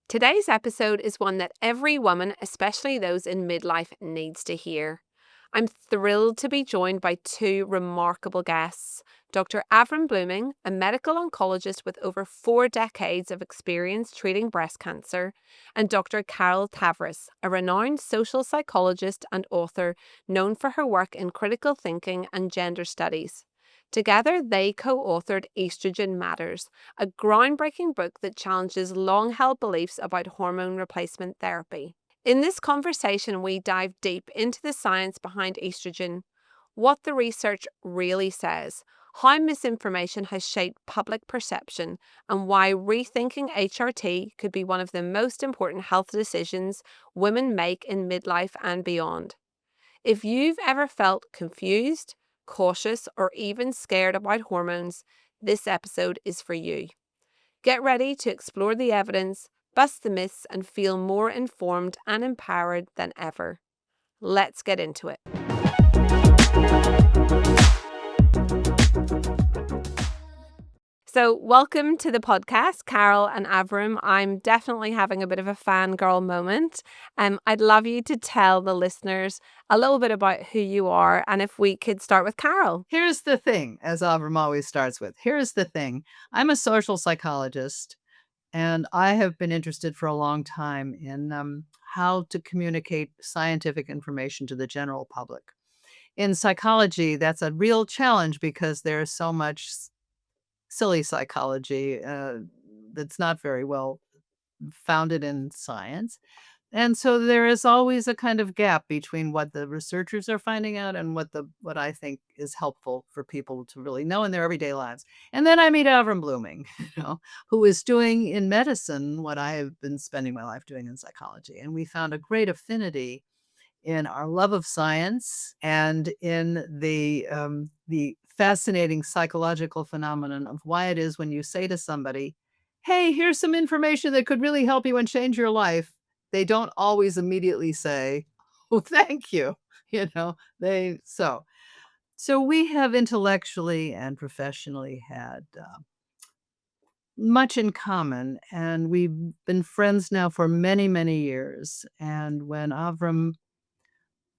Today's episode is one that every woman, especially those in midlife, needs to hear. I'm thrilled to be joined by two remarkable guests. Dr. Avrum Bluming, a medical oncologist with over 4 decades of experience treating breast cancer, and Dr. Carol Tavris, a renowned social psychologist and author known for her work in critical thinking and gender studies. Together, they co-authored Estrogen Matters, a groundbreaking book that challenges long-held beliefs about hormone replacement therapy. In this conversation, we dive deep into the science behind estrogen, what the research really says, how misinformation has shaped public perception, and why rethinking HRT could be one of the most important health decisions women make in midlife and beyond. If you've ever felt confused, cautious, or even scared about hormones, this episode is for you. Get ready to explore the evidence, bust the myths, and feel more informed and empowered than ever. Let's get into it. So, welcome to the podcast, Carol and Avrum. I'm definitely having a bit of a fangirl moment. I'd love you to tell the listeners a little bit about who you are, and if we could start with Carol. Here's the thing, as Avrum always starts with. Here's the thing. I'm a social psychologist, and I have been interested for a long time in how to communicate scientific information to the general public. In psychology, that's a real challenge because there's so much silly psychology that's not very well founded in science. And so there is always a kind of gap between what the researchers are finding out and what I think is helpful for people to really know in their everyday lives. And then I meet Avrum Bluming, who is doing in medicine what I have been spending my life doing in psychology. And we found a great affinity in our love of science and in the fascinating psychological phenomenon of why it is when you say to somebody, "Hey, here's some information that could really help you and change your life," they don't always immediately say, "Oh, thank you." So we have intellectually and professionally had much in common, and we've been friends now for many, many years. And when Avram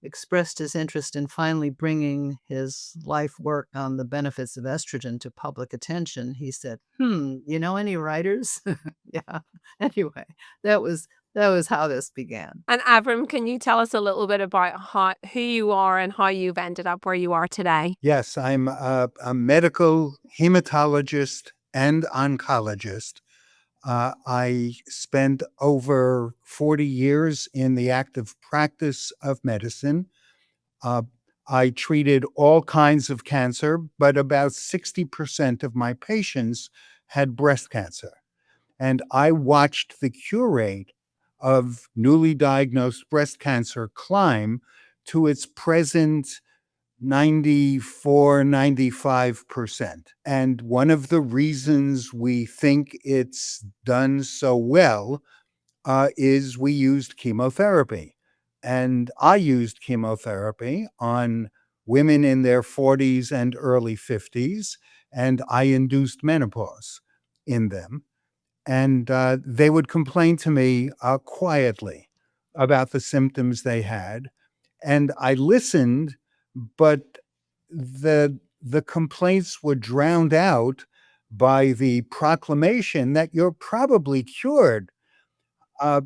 expressed his interest in finally bringing his life work on the benefits of estrogen to public attention, he said, you know any writers? Yeah. Anyway, that was how this began. And Avrum, can you tell us a little bit about who you are and how you've ended up where you are today? Yes, I'm a medical hematologist and oncologist. I spent over 40 years in the active practice of medicine. Uh, I treated all kinds of cancer, but about 60% of my patients had breast cancer. And I watched the cure rate of newly diagnosed breast cancer climb to its present 94, 95%. And one of the reasons we think it's done so well is we used chemotherapy. And I used chemotherapy on women in their 40s and early 50s, and I induced menopause in them. And they would complain to me quietly about the symptoms they had. And I listened, but the complaints were drowned out by the proclamation that you're probably cured. Uh,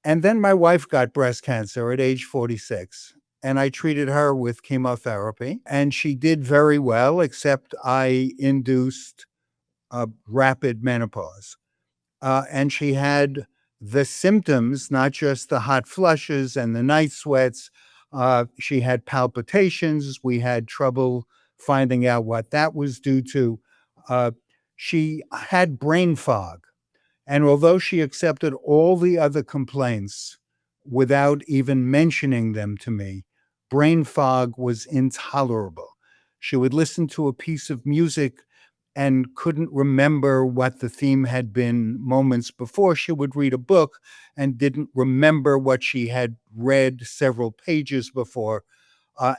and then my wife got breast cancer at age 46, and I treated her with chemotherapy, and she did very well, except I induced rapid menopause. And she had the symptoms, not just the hot flushes and the night sweats. She had palpitations. We had trouble finding out what that was due to. She had brain fog. And although she accepted all the other complaints without even mentioning them to me, brain fog was intolerable. She would listen to a piece of music and couldn't remember what the theme had been moments before. She would read a book and didn't remember what she had read several pages before.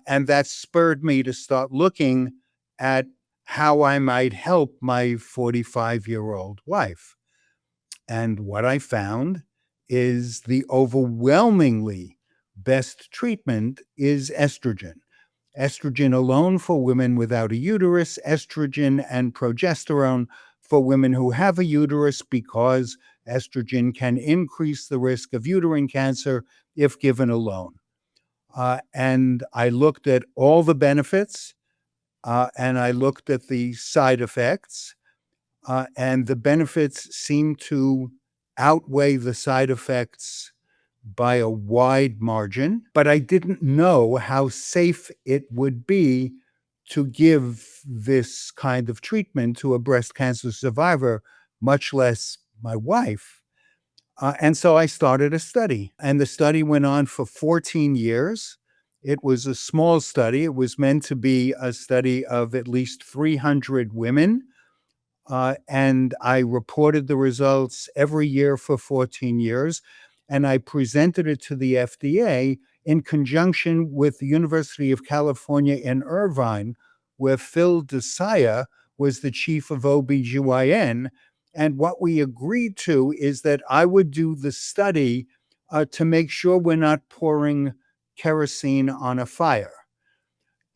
And that spurred me to start looking at how I might help my 45-year-old wife. And what I found is the overwhelmingly best treatment is estrogen. Estrogen alone for women without a uterus, estrogen and progesterone for women who have a uterus, because estrogen can increase the risk of uterine cancer if given alone. And I looked at all the benefits, and I looked at the side effects, and the benefits seem to outweigh the side effects by a wide margin. But I didn't know how safe it would be to give this kind of treatment to a breast cancer survivor, much less my wife. And so I started a study, and the study went on for 14 years. It was a small study. It was meant to be a study of at least 300 women. And I reported the results every year for 14 years. And I presented it to the FDA in conjunction with the University of California in Irvine, where Phil Desaya was the chief of OBGYN. And what we agreed to is that I would do the study to make sure we're not pouring kerosene on a fire.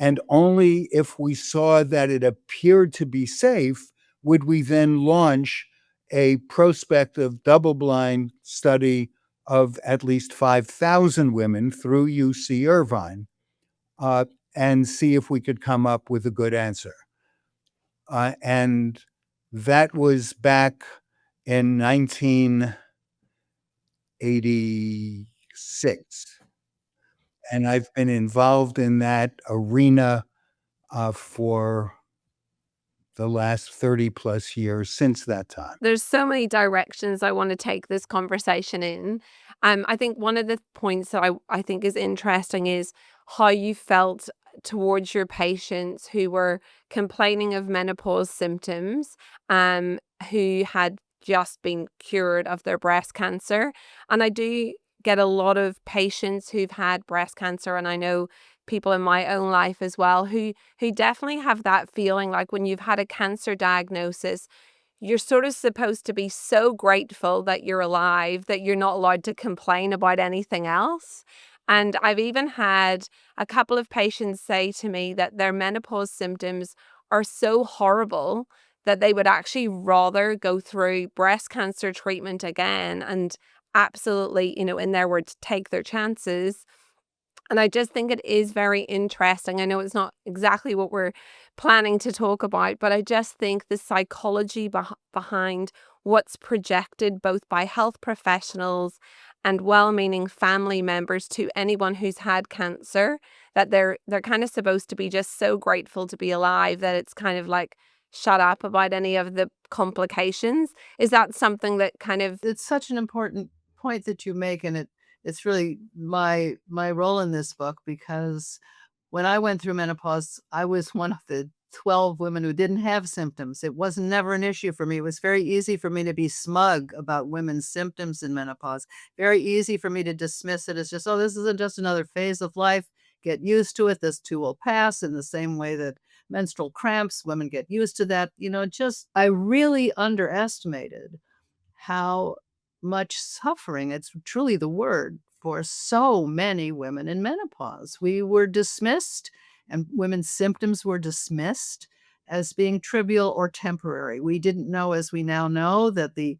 And only if we saw that it appeared to be safe would we then launch a prospective double-blind study of at least 5,000 women through UC Irvine, and see if we could come up with a good answer. And that was back in 1986. And I've been involved in that arena for the last 30 plus years since that time. There's so many directions I want to take this conversation in. I think one of the points that I think is interesting is how you felt towards your patients who were complaining of menopause symptoms, who had just been cured of their breast cancer. And I do get a lot of patients who've had breast cancer, and I know people in my own life as well who definitely have that feeling like when you've had a cancer diagnosis, you're sort of supposed to be so grateful that you're alive that you're not allowed to complain about anything else. And I've even had a couple of patients say to me that their menopause symptoms are so horrible that they would actually rather go through breast cancer treatment again and absolutely, in their words, take their chances. And I just think it is very interesting. I know it's not exactly what we're planning to talk about, but I just think the psychology behind what's projected both by health professionals and well-meaning family members to anyone who's had cancer, that they're kind of supposed to be just so grateful to be alive that it's kind of like shut up about any of the complications. Is that something that kind of It's such an important point that you make, and it's really my role in this book, because when I went through menopause, I was one of the 12 women who didn't have symptoms. It was never an issue for me. It was very easy for me to be smug about women's symptoms in menopause. Very easy for me to dismiss it as just, oh, this isn't just another phase of life. Get used to it. This too will pass, in the same way that menstrual cramps, women get used to that. I really underestimated how much suffering, it's truly the word, for so many women in menopause. We were dismissed, and women's symptoms were dismissed as being trivial or temporary. We didn't know, as we now know, that the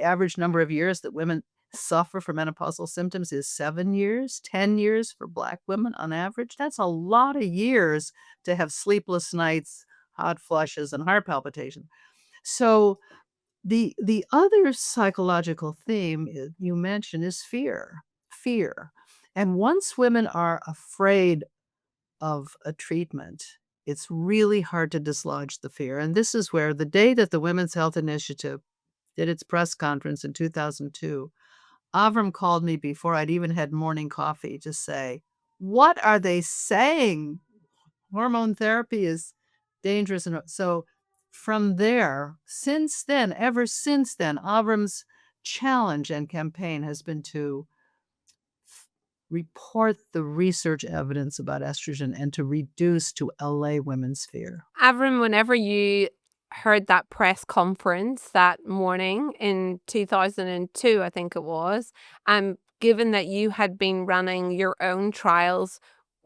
average number of years that women suffer from menopausal symptoms is 7 years, 10 years for Black women on average. That's a lot of years to have sleepless nights, hot flushes, and heart palpitation. So the other psychological theme you mentioned is fear. Fear. And once women are afraid of a treatment, it's really hard to dislodge the fear. And this is where the day that the Women's Health Initiative did its press conference in 2002, Avrum called me before I'd even had morning coffee to say, "What are they saying? Hormone therapy is dangerous." And so from there, ever since then, Avrum's challenge and campaign has been to report the research evidence about estrogen and to allay women's fear. Avrum, whenever you heard that press conference that morning in 2002, I think it was, given that you had been running your own trials,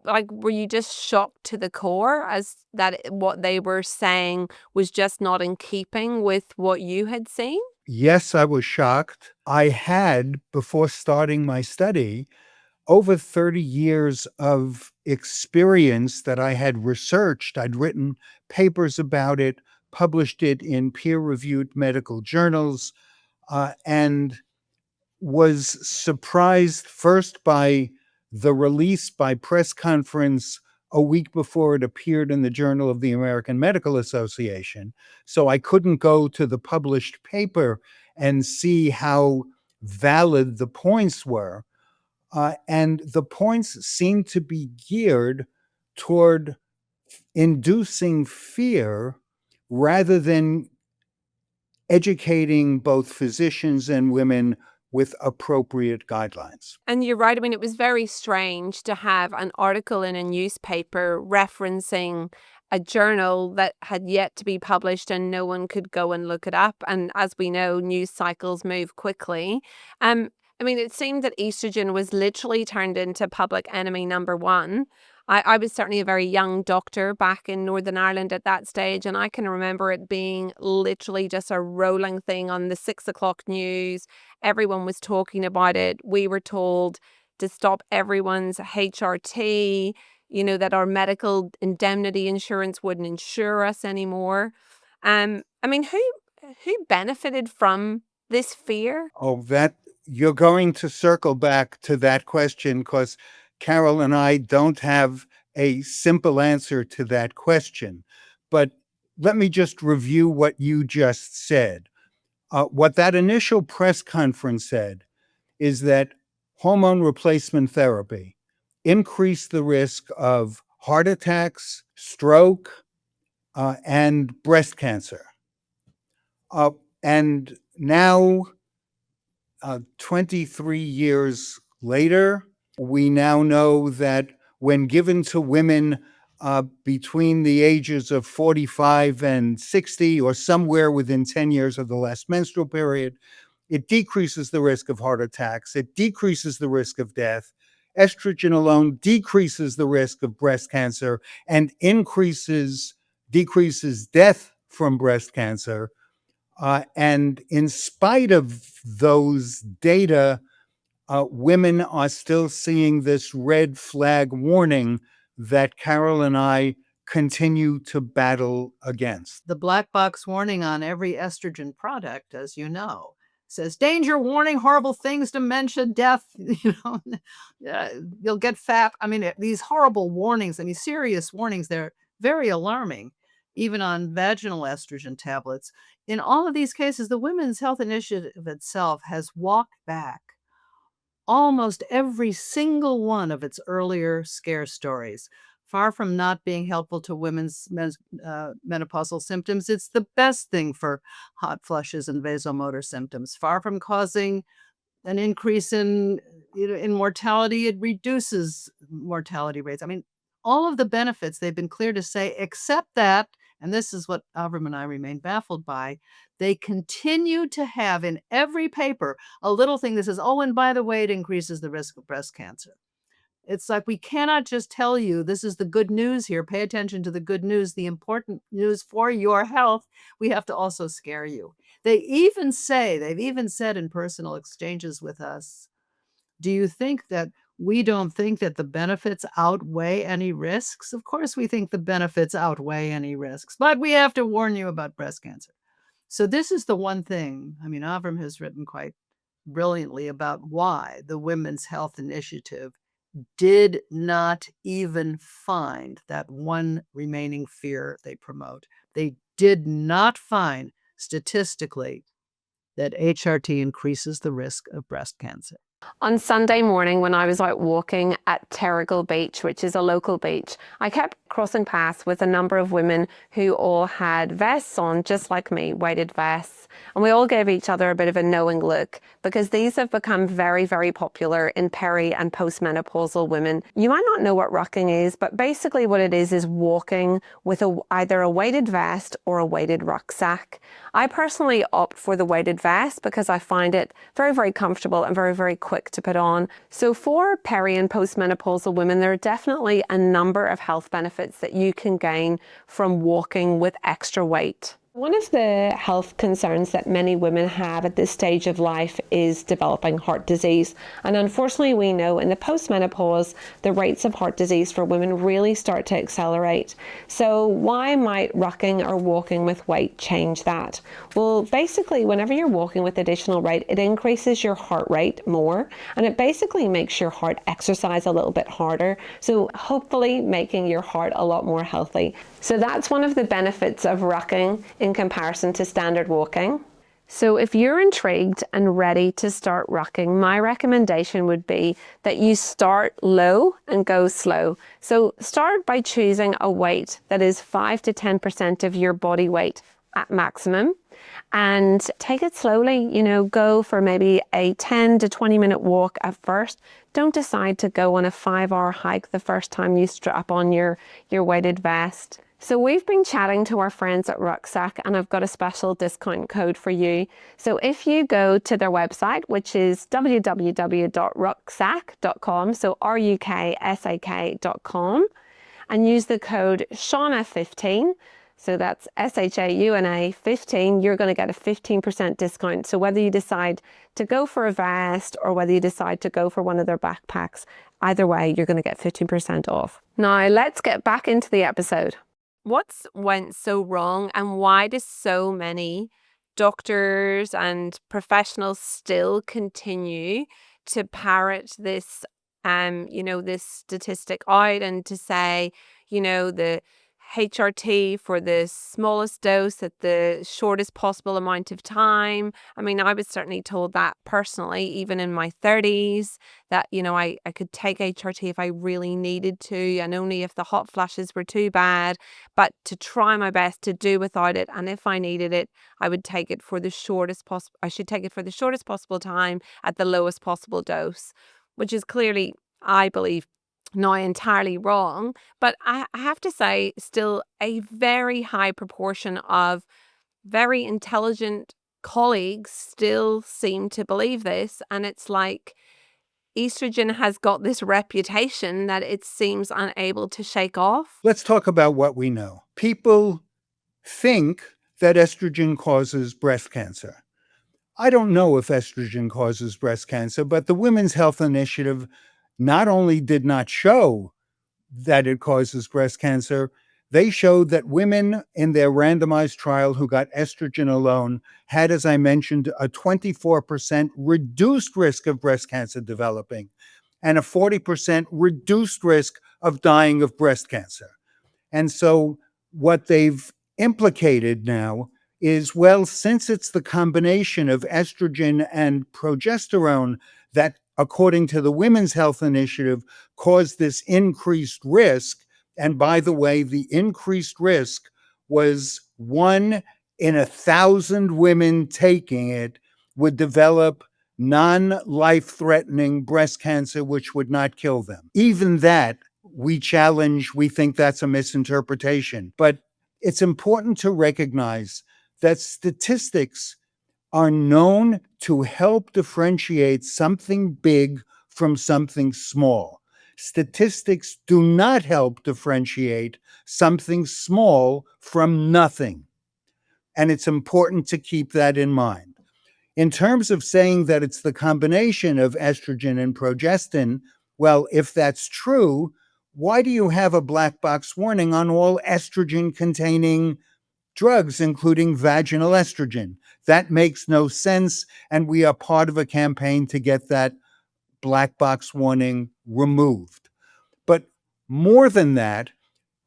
like, were you just shocked to the core as that what they were saying was just not in keeping with what you had seen? Yes, I was shocked. I had, before starting my study, over 30 years of experience that I had researched. I'd written papers about it, published it in peer-reviewed medical journals, and was surprised first by the release by press conference a week before it appeared in the Journal of the American Medical Association. So I couldn't go to the published paper and see how valid the points were. And the points seem to be geared toward inducing fear rather than educating both physicians and women with appropriate guidelines. And you're right. I mean, it was very strange to have an article in a newspaper referencing a journal that had yet to be published and no one could go and look it up. And as we know, news cycles move quickly. I mean, it seemed that estrogen was literally turned into public enemy number one. I was certainly a very young doctor back in Northern Ireland at that stage, and I can remember it being literally just a rolling thing on the 6 o'clock news. Everyone was talking about it. We were told to stop everyone's HRT, that our medical indemnity insurance wouldn't insure us anymore. I mean, who benefited from this fear? Oh, that you're going to circle back to that question because Carol and I don't have a simple answer to that question. But let me just review what you just said. What that initial press conference said is that hormone replacement therapy increased the risk of heart attacks, stroke, and breast cancer. And now, 23 years later, we now know that when given to women between the ages of 45 and 60, or somewhere within 10 years of the last menstrual period, it decreases the risk of heart attacks. It decreases the risk of death. Estrogen alone decreases the risk of breast cancer and decreases death from breast cancer. And in spite of those data, women are still seeing this red flag warning that Carol and I continue to battle against. The black box warning on every estrogen product, as you know, says danger warning, horrible things, dementia, death, you'll get fat. I mean, these horrible warnings, serious warnings, they're very alarming, even on vaginal estrogen tablets. In all of these cases, the Women's Health Initiative itself has walked back almost every single one of its earlier scare stories. Far from not being helpful to women's menopausal symptoms, it's the best thing for hot flushes and vasomotor symptoms. Far from causing an increase in mortality, it reduces mortality rates. I mean, all of the benefits they've been clear to say, except that, and this is what Avrum and I remain baffled by, they continue to have in every paper a little thing that says, oh, and by the way, it increases the risk of breast cancer. It's like, we cannot just tell you this is the good news here. Pay attention to the good news, the important news for your health. We have to also scare you. They've even said in personal exchanges with us, do you think that we don't think that the benefits outweigh any risks? Of course, we think the benefits outweigh any risks, but we have to warn you about breast cancer. So this is the one thing, Avrum has written quite brilliantly about why the Women's Health Initiative did not even find that one remaining fear they promote. They did not find statistically that HRT increases the risk of breast cancer. On Sunday morning, when I was out walking at Terrigal Beach, which is a local beach, I kept crossing paths with a number of women who all had vests on, just like me, weighted vests. And we all gave each other a bit of a knowing look, because these have become very, very popular in peri and postmenopausal women. You might not know what rucking is, but basically what it is walking with either a weighted vest or a weighted rucksack. I personally opt for the weighted vest because I find it very, very comfortable and very, very quick to put on. So for peri and postmenopausal women, there are definitely a number of health benefits that you can gain from walking with extra weight. One of the health concerns that many women have at this stage of life is developing heart disease. And unfortunately, we know in the postmenopause, the rates of heart disease for women really start to accelerate. So why might rucking or walking with weight change that? Well, basically, whenever you're walking with additional weight, it increases your heart rate more, and it basically makes your heart exercise a little bit harder. So hopefully making your heart a lot more healthy. So that's one of the benefits of rucking in comparison to standard walking. So if you're intrigued and ready to start rucking, my recommendation would be that you start low and go slow. So start by choosing a weight that is 5 to 10% of your body weight at maximum, and take it slowly. Go for maybe a 10 to 20 minute walk at first. Don't decide to go on a 5-hour hike the first time you strap on your weighted vest. So we've been chatting to our friends at RUKSAK, and I've got a special discount code for you. So if you go to their website, which is www.ruksak.com, so RUKSAK.com, and use the code Shauna15, so that's SHAUNA 15, you're going to get a 15% discount. So whether you decide to go for a vest or whether you decide to go for one of their backpacks, either way, you're going to get 15% off. Now let's get back into the episode. What's went so wrong, and why do so many doctors and professionals still continue to parrot this, this statistic out, and to say, the HRT for the smallest dose at the shortest possible amount of time? I mean, I was certainly told that personally, even in my 30s, that, I could take HRT if I really needed to, and only if the hot flashes were too bad, but to try my best to do without it. And if I needed it, I would take it for the shortest possible, I should take it for the shortest possible time at the lowest possible dose, which is clearly, I believe, not entirely wrong, but I have to say still a very high proportion of very intelligent colleagues still seem to believe this. And it's like estrogen has got this reputation that it seems unable to shake off. Let's talk about what we know. People think that estrogen causes breast cancer. I don't know if estrogen causes breast cancer, but the Women's Health Initiative not only did not show that it causes breast cancer, they showed that women in their randomized trial who got estrogen alone had, as I mentioned, a 24% reduced risk of breast cancer developing and a 40% reduced risk of dying of breast cancer. And so what they've implicated now is, well, since it's the combination of estrogen and progesterone that, according to the Women's Health Initiative, caused this increased risk. And by the way, the increased risk was 1 in 1,000 women taking it would develop non-life-threatening breast cancer, which would not kill them. Even that, we challenge, we think that's a misinterpretation. But it's important to recognize that statistics are known to help differentiate something big from something small. Statistics do not help differentiate something small from nothing. And it's important to keep that in mind. In terms of saying that it's the combination of estrogen and progestin, well, if that's true, why do you have a black box warning on all estrogen-containing drugs, including vaginal estrogen? That makes no sense, and we are part of a campaign to get that black box warning removed. But more than that,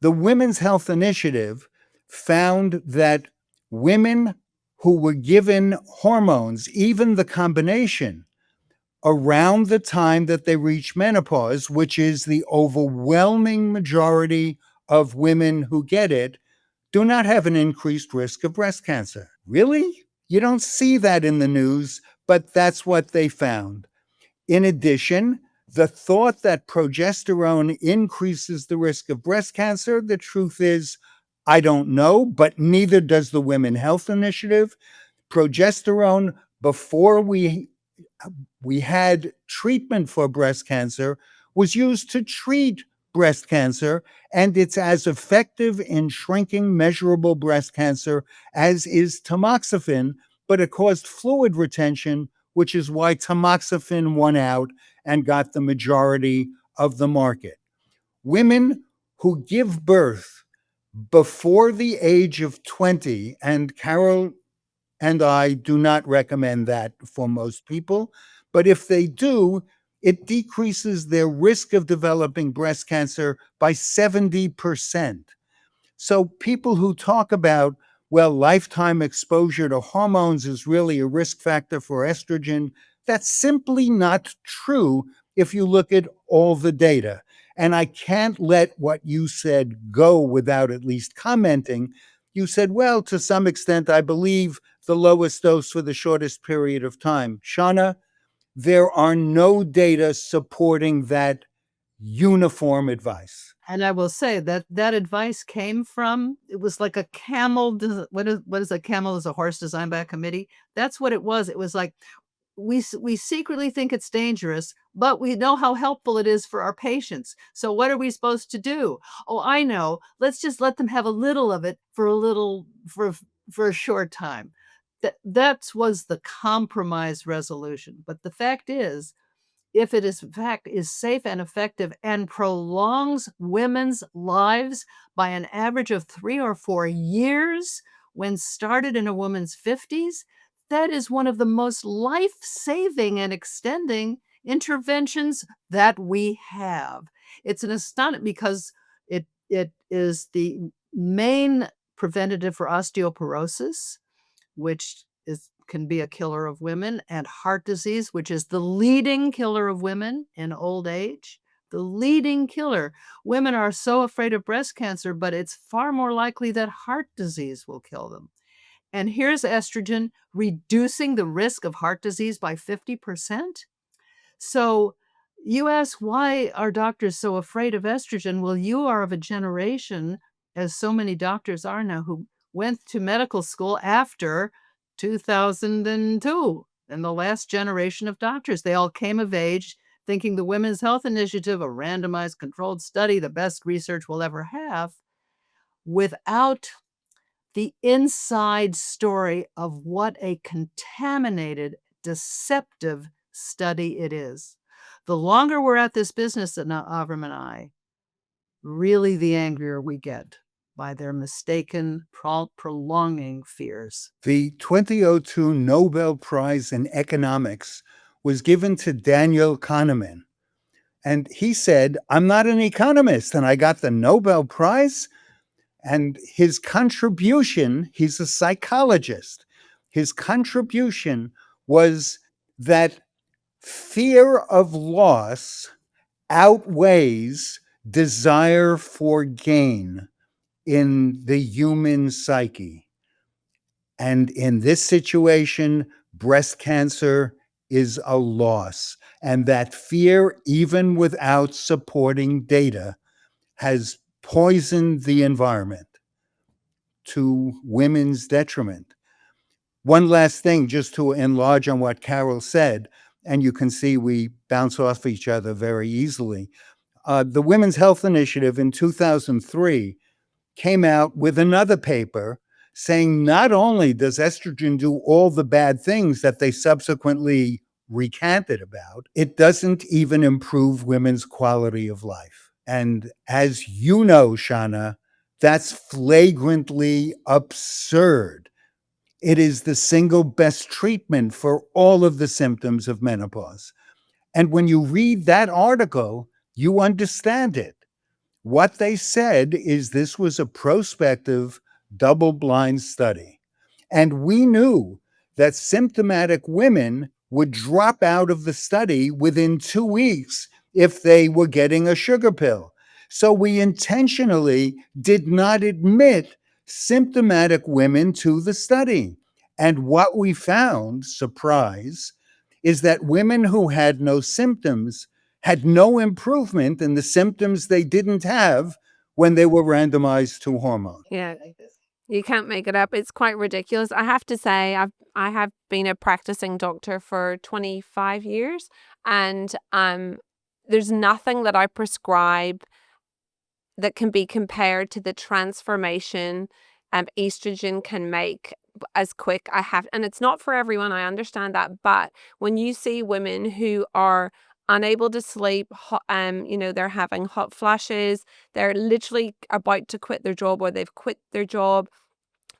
the Women's Health Initiative found that women who were given hormones, even the combination, around the time that they reach menopause, which is the overwhelming majority of women who get it do not have an increased risk of breast cancer. Really? You don't see that in the news, but that's what they found. In addition, the thought that progesterone increases the risk of breast cancer, the truth is, I don't know, but neither does the Women Health Initiative. Progesterone, before we had treatment for breast cancer, was used to treat breast cancer, and it's as effective in shrinking measurable breast cancer as is tamoxifen, but it caused fluid retention, which is why tamoxifen won out and got the majority of the market. Women who give birth before the age of 20, and Carol and I do not recommend that for most people, but if they do, it decreases their risk of developing breast cancer by 70%. So people who talk about, well, lifetime exposure to hormones is really a risk factor for estrogen, that's simply not true if you look at all the data. And I can't let what you said go without at least commenting. You said, well, to some extent, I believe the lowest dose for the shortest period of time. Shauna, there are no data supporting that uniform advice. And I will say that that advice came from, it was like a camel. What is a camel? Is a horse designed by a committee? That's what it was. It was like, we secretly think it's dangerous, but we know how helpful it is for our patients. So what are we supposed to do? Oh, I know. Let's just let them have a little of it for a short time. That was the compromise resolution. But the fact is, if it is in fact is safe and effective and prolongs women's lives by an average of 3 or 4 years when started in a woman's 50s, that is one of the most life-saving and extending interventions that we have. It's an astonishing, because it is the main preventative for osteoporosis, which can be a killer of women, and heart disease, which is the leading killer of women in old age. The leading killer. Women are so afraid of breast cancer, but it's far more likely that heart disease will kill them. And here's estrogen reducing the risk of heart disease by 50%. So you ask, why are doctors so afraid of estrogen? Well, you are of a generation, as so many doctors are now, who went to medical school after 2002. And the last generation of doctors, they all came of age thinking the Women's Health Initiative, a randomized controlled study, the best research we'll ever have, without the inside story of what a contaminated, deceptive study it is. The longer we're at this business, Avrum and I, really the angrier we get by their mistaken, prolonging fears. The 2002 Nobel Prize in Economics was given to Daniel Kahneman. And he said, I'm not an economist, and I got the Nobel Prize. And his contribution, he's a psychologist, his contribution was that fear of loss outweighs desire for gain in the human psyche. And in this situation, breast cancer is a loss. And that fear, even without supporting data, has poisoned the environment to women's detriment. One last thing, just to enlarge on what Carol said, and you can see we bounce off each other very easily. The Women's Health Initiative in 2003 came out with another paper saying not only does estrogen do all the bad things that they subsequently recanted about, it doesn't even improve women's quality of life. And as you know, Shauna, that's flagrantly absurd. It is the single best treatment for all of the symptoms of menopause. And when you read that article, you understand it. What they said is this was a prospective, double-blind study. And we knew that symptomatic women would drop out of the study within 2 weeks if they were getting a sugar pill. So we intentionally did not admit symptomatic women to the study. And what we found, surprise, is that women who had no symptoms had no improvement in the symptoms they didn't have when they were randomized to hormone. Yeah, you can't make it up. It's quite ridiculous. I have to say, I have been a practicing doctor for 25 years, and there's nothing that I prescribe that can be compared to the transformation estrogen can make as quick. And it's not for everyone, I understand that, but when you see women who are unable to sleep, they're having hot flashes, they're literally about to quit their job or they've quit their job,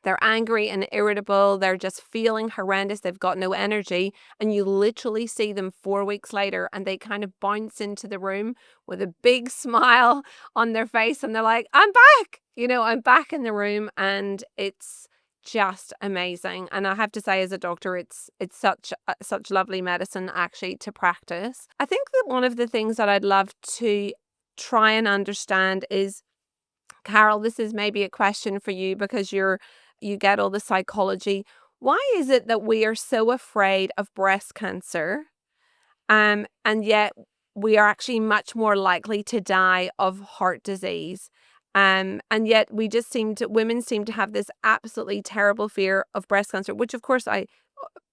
they're angry and irritable. They're just feeling horrendous. They've got no energy. And you literally see them 4 weeks later and they kind of bounce into the room with a big smile on their face. And they're like, I'm back. I'm back in the room. And it's just amazing. And I have to say, as a doctor, it's such lovely medicine actually to practice. I think that one of the things that I'd love to try and understand is, Carol, this is maybe a question for you because you get all the psychology. Why is it that we are so afraid of breast cancer, and yet we are actually much more likely to die of heart disease? And yet women seem to have this absolutely terrible fear of breast cancer, which of course I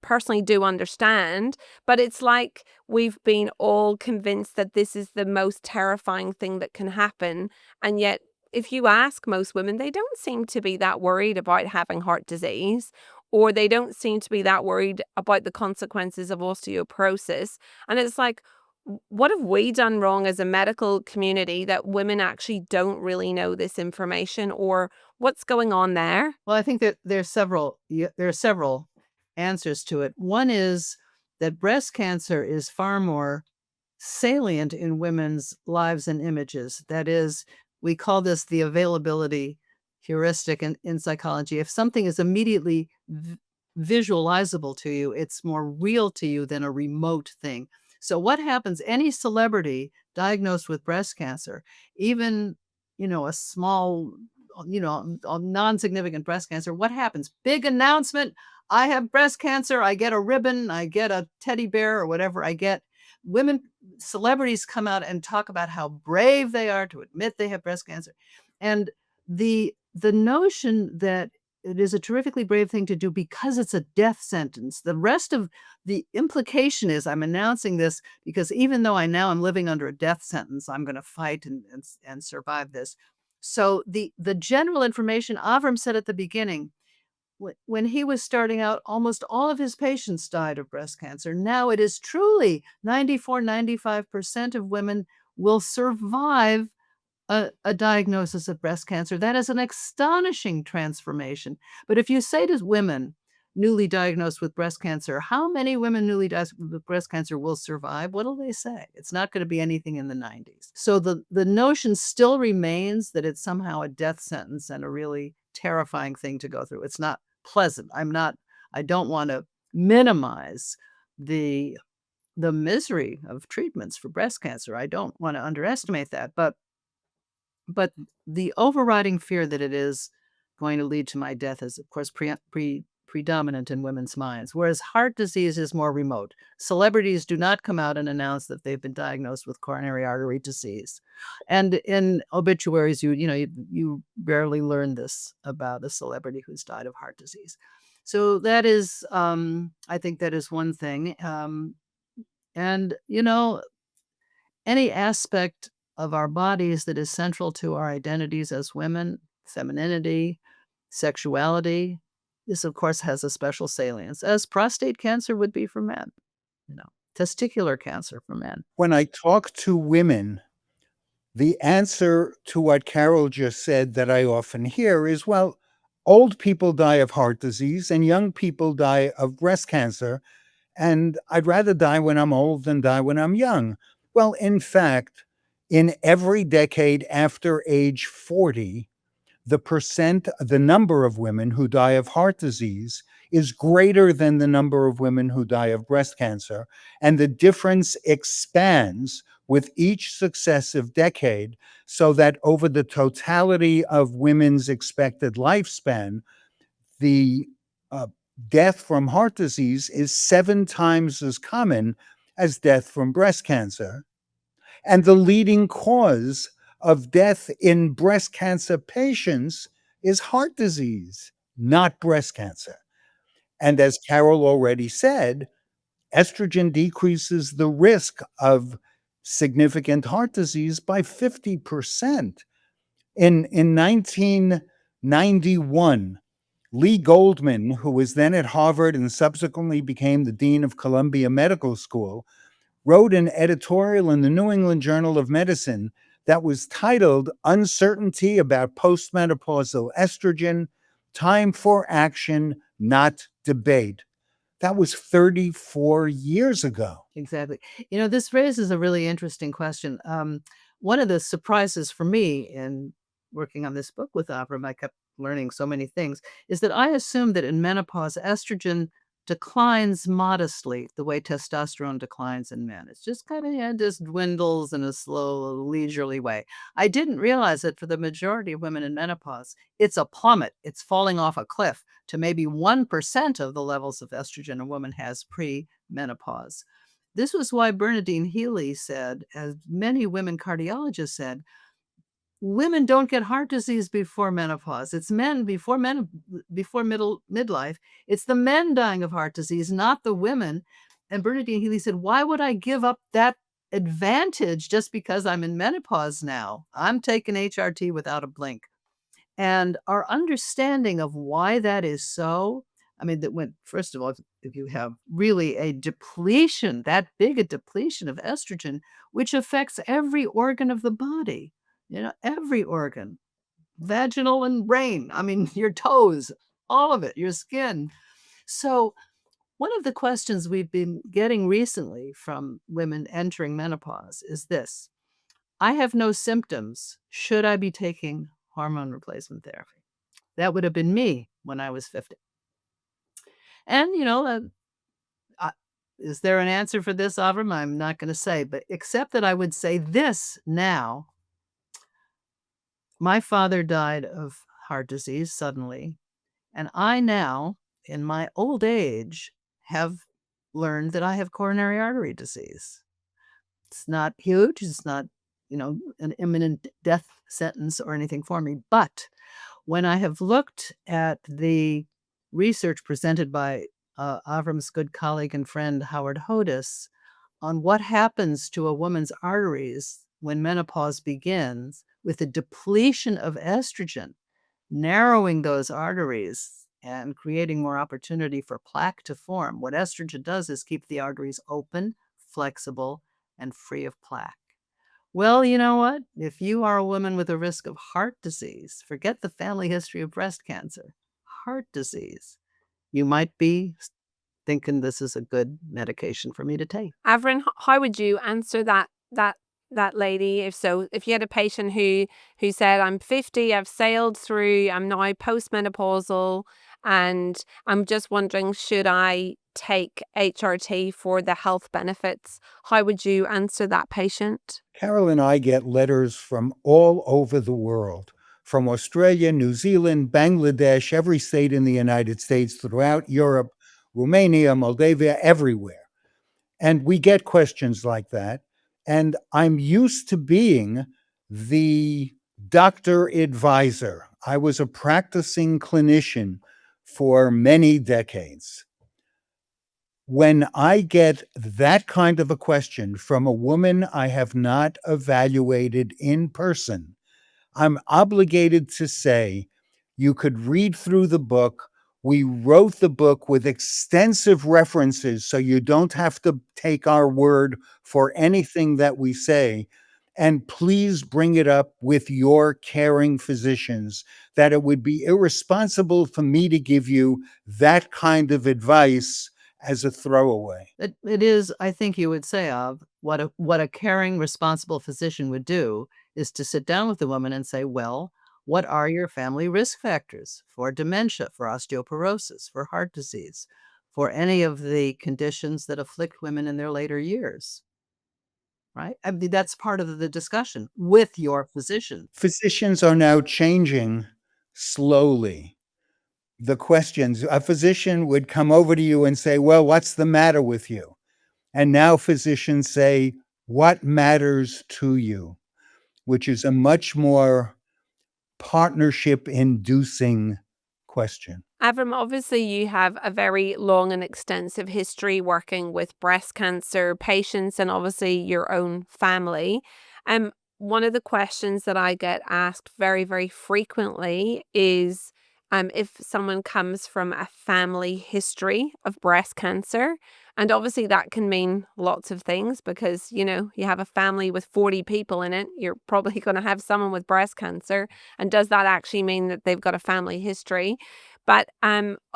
personally do understand, but it's like we've been all convinced that this is the most terrifying thing that can happen. And yet, if you ask most women, they don't seem to be that worried about having heart disease, or they don't seem to be that worried about the consequences of osteoporosis. And it's like, what have we done wrong as a medical community that women actually don't really know this information, or what's going on there? Well, I think that there are several answers to it. One is that breast cancer is far more salient in women's lives and images. That is, we call this the availability heuristic in psychology. If something is immediately visualizable to you, it's more real to you than a remote thing. So what happens? Any celebrity diagnosed with breast cancer, even, a small, a non-significant breast cancer, what happens? Big announcement. I have breast cancer. I get a ribbon. I get a teddy bear or whatever I get. Celebrities come out and talk about how brave they are to admit they have breast cancer. And the notion that it is a terrifically brave thing to do because it's a death sentence. The rest of the implication is I'm announcing this because even though I now am living under a death sentence, I'm going to fight and survive this. So the general information, Avrum said at the beginning, when he was starting out, almost all of his patients died of breast cancer. Now it is truly 94, 95% of women will survive a diagnosis of breast cancer. That is an astonishing transformation. But if you say to women newly diagnosed with breast cancer, how many women newly diagnosed with breast cancer will survive? What will they say? It's not going to be anything in the 90s. So the notion still remains that it's somehow a death sentence and a really terrifying thing to go through. It's not pleasant. I don't want to minimize the misery of treatments for breast cancer. I don't want to underestimate that, but the overriding fear that it is going to lead to my death is, of course, predominant in women's minds, whereas heart disease is more remote. Celebrities do not come out and announce that they've been diagnosed with coronary artery disease. And in obituaries, you rarely learn this about a celebrity who's died of heart disease. So that is, I think that is one thing. And, any aspect of our bodies that is central to our identities as women, femininity, sexuality, this, of course, has a special salience, as prostate cancer would be for men, testicular cancer for men. When I talk to women, the answer to what Carol just said that I often hear is, well, old people die of heart disease and young people die of breast cancer, and I'd rather die when I'm old than die when I'm young. Well, in fact, in every decade after age 40, the number of women who die of heart disease is greater than the number of women who die of breast cancer. And the difference expands with each successive decade, so that over the totality of women's expected lifespan, the uh, death from heart disease is 7 times as common as death from breast cancer. And the leading cause of death in breast cancer patients is heart disease, not breast cancer. And as Carol already said, estrogen decreases the risk of significant heart disease by 50%. In 1991, Lee Goldman, who was then at Harvard and subsequently became the dean of Columbia Medical School, wrote an editorial in the New England Journal of Medicine that was titled Uncertainty About Postmenopausal Estrogen, Time for Action, Not Debate. That was 34 years ago. Exactly. This raises a really interesting question. One of the surprises for me in working on this book with Avrum, I kept learning so many things, is that I assumed that in menopause, estrogen declines modestly the way testosterone declines in men. It's just kind of, just dwindles in a slow, leisurely way. I didn't realize that for the majority of women in menopause, it's a plummet. It's falling off a cliff to maybe 1% of the levels of estrogen a woman has pre-menopause. This was why Bernadine Healy said, as many women cardiologists said, women don't get heart disease before menopause. It's men before midlife. It's the men dying of heart disease, not the women. And Bernadine Healy said, why would I give up that advantage just because I'm in menopause now? I'm taking HRT without a blink. And our understanding of why that is so, first of all, if you have really a depletion, that big a depletion of estrogen, which affects every organ of the body, every organ, vaginal and brain, your toes, all of it, your skin. So one of the questions we've been getting recently from women entering menopause is this: I have no symptoms. Should I be taking hormone replacement therapy? That would have been me when I was 50. And, is there an answer for this, Avrum? I'm not going to say, but except that I would say this now. My father died of heart disease suddenly, and I now, in my old age, have learned that I have coronary artery disease. It's not huge. It's not, an imminent death sentence or anything for me. But when I have looked at the research presented by Avrum's good colleague and friend, Howard Hodis, on what happens to a woman's arteries when menopause begins with a depletion of estrogen, narrowing those arteries and creating more opportunity for plaque to form. What estrogen does is keep the arteries open, flexible, and free of plaque. Well, you know what? If you are a woman with a risk of heart disease, forget the family history of breast cancer, heart disease, you might be thinking this is a good medication for me to take. Avron, how would you answer that lady? If you had a patient who said, I'm 50, I've sailed through, I'm now postmenopausal, and I'm just wondering, should I take HRT for the health benefits? How would you answer that patient? Carol and I get letters from all over the world, from Australia, New Zealand, Bangladesh, every state in the United States, throughout Europe, Romania, Moldavia, everywhere. And we get questions like that. And I'm used to being the doctor advisor. I was a practicing clinician for many decades. When I get that kind of a question from a woman I have not evaluated in person, I'm obligated to say, you could read through the book. We wrote the book with extensive references, so you don't have to take our word for anything that we say. And please bring it up with your caring physicians, that it would be irresponsible for me to give you that kind of advice as a throwaway. It is, I think you would say, what a caring, responsible physician would do is to sit down with the woman and say, well, What are your family risk factors for dementia, for osteoporosis, for heart disease, for any of the conditions that afflict women in their later years? Right? I mean, that's part of the discussion with your physician. Physicians are now changing slowly the questions. A physician would come over to you and say, "Well, what's the matter with you?" And now physicians say, "What matters to you?" Which is a much more partnership inducing question. Avram, obviously, you have a very long and extensive history working with breast cancer patients and obviously your own family. One of the questions that I get asked very, very frequently is if someone comes from a family history of breast cancer. And obviously, that can mean lots of things because, you have a family with 40 people in it. You're probably going to have someone with breast cancer. And does that actually mean that they've got a family history? But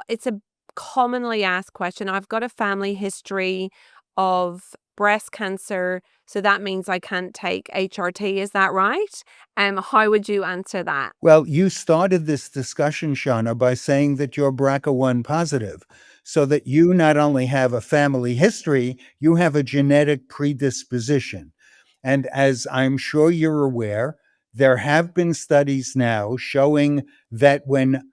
it's a commonly asked question. I've got a family history of breast cancer, so that means I can't take HRT. Is that right? How would you answer that? Well, you started this discussion, Shauna, by saying that you're BRCA1 positive, so that you not only have a family history, you have a genetic predisposition. And as I'm sure you're aware, there have been studies now showing that when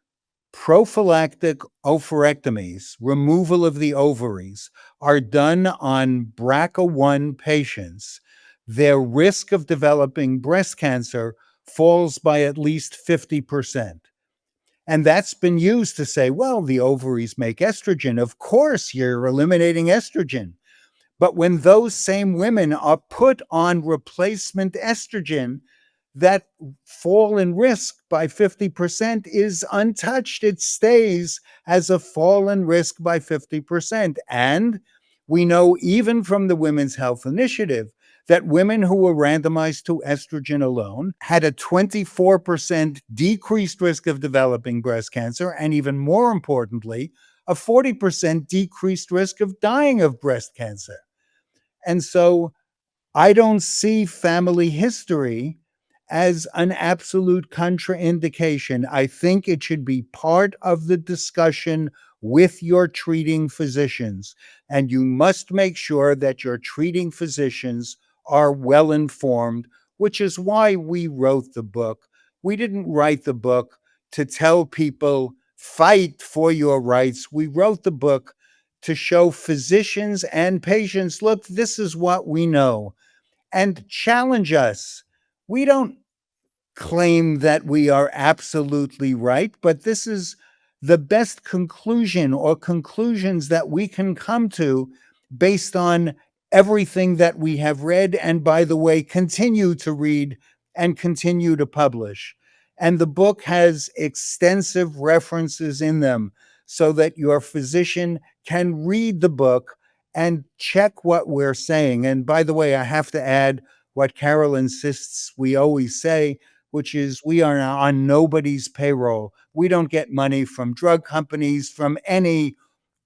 prophylactic oophorectomies, removal of the ovaries, are done on BRCA1 patients, their risk of developing breast cancer falls by at least 50%. And that's been used to say, well, the ovaries make estrogen. Of course, you're eliminating estrogen. But when those same women are put on replacement estrogen, that fall in risk by 50% is untouched. It stays as a fall in risk by 50%. And we know even from the Women's Health Initiative that women who were randomized to estrogen alone had a 24% decreased risk of developing breast cancer, and even more importantly, a 40% decreased risk of dying of breast cancer. And so I don't see family history as an absolute contraindication. I think it should be part of the discussion with your treating physicians. And you must make sure that your treating physicians are well informed, which is why we wrote the book. We didn't write the book to tell people, fight for your rights. We wrote the book to show physicians and patients, look, this is what we know, and challenge us. We don't claim that we are absolutely right, but this is the best conclusion or conclusions that we can come to based on everything that we have read and, by the way, continue to read and continue to publish. And the book has extensive references in them so that your physician can read the book and check what we're saying. And by the way, I have to add what Carol insists we always say, which is we are on nobody's payroll. We don't get money from drug companies, from any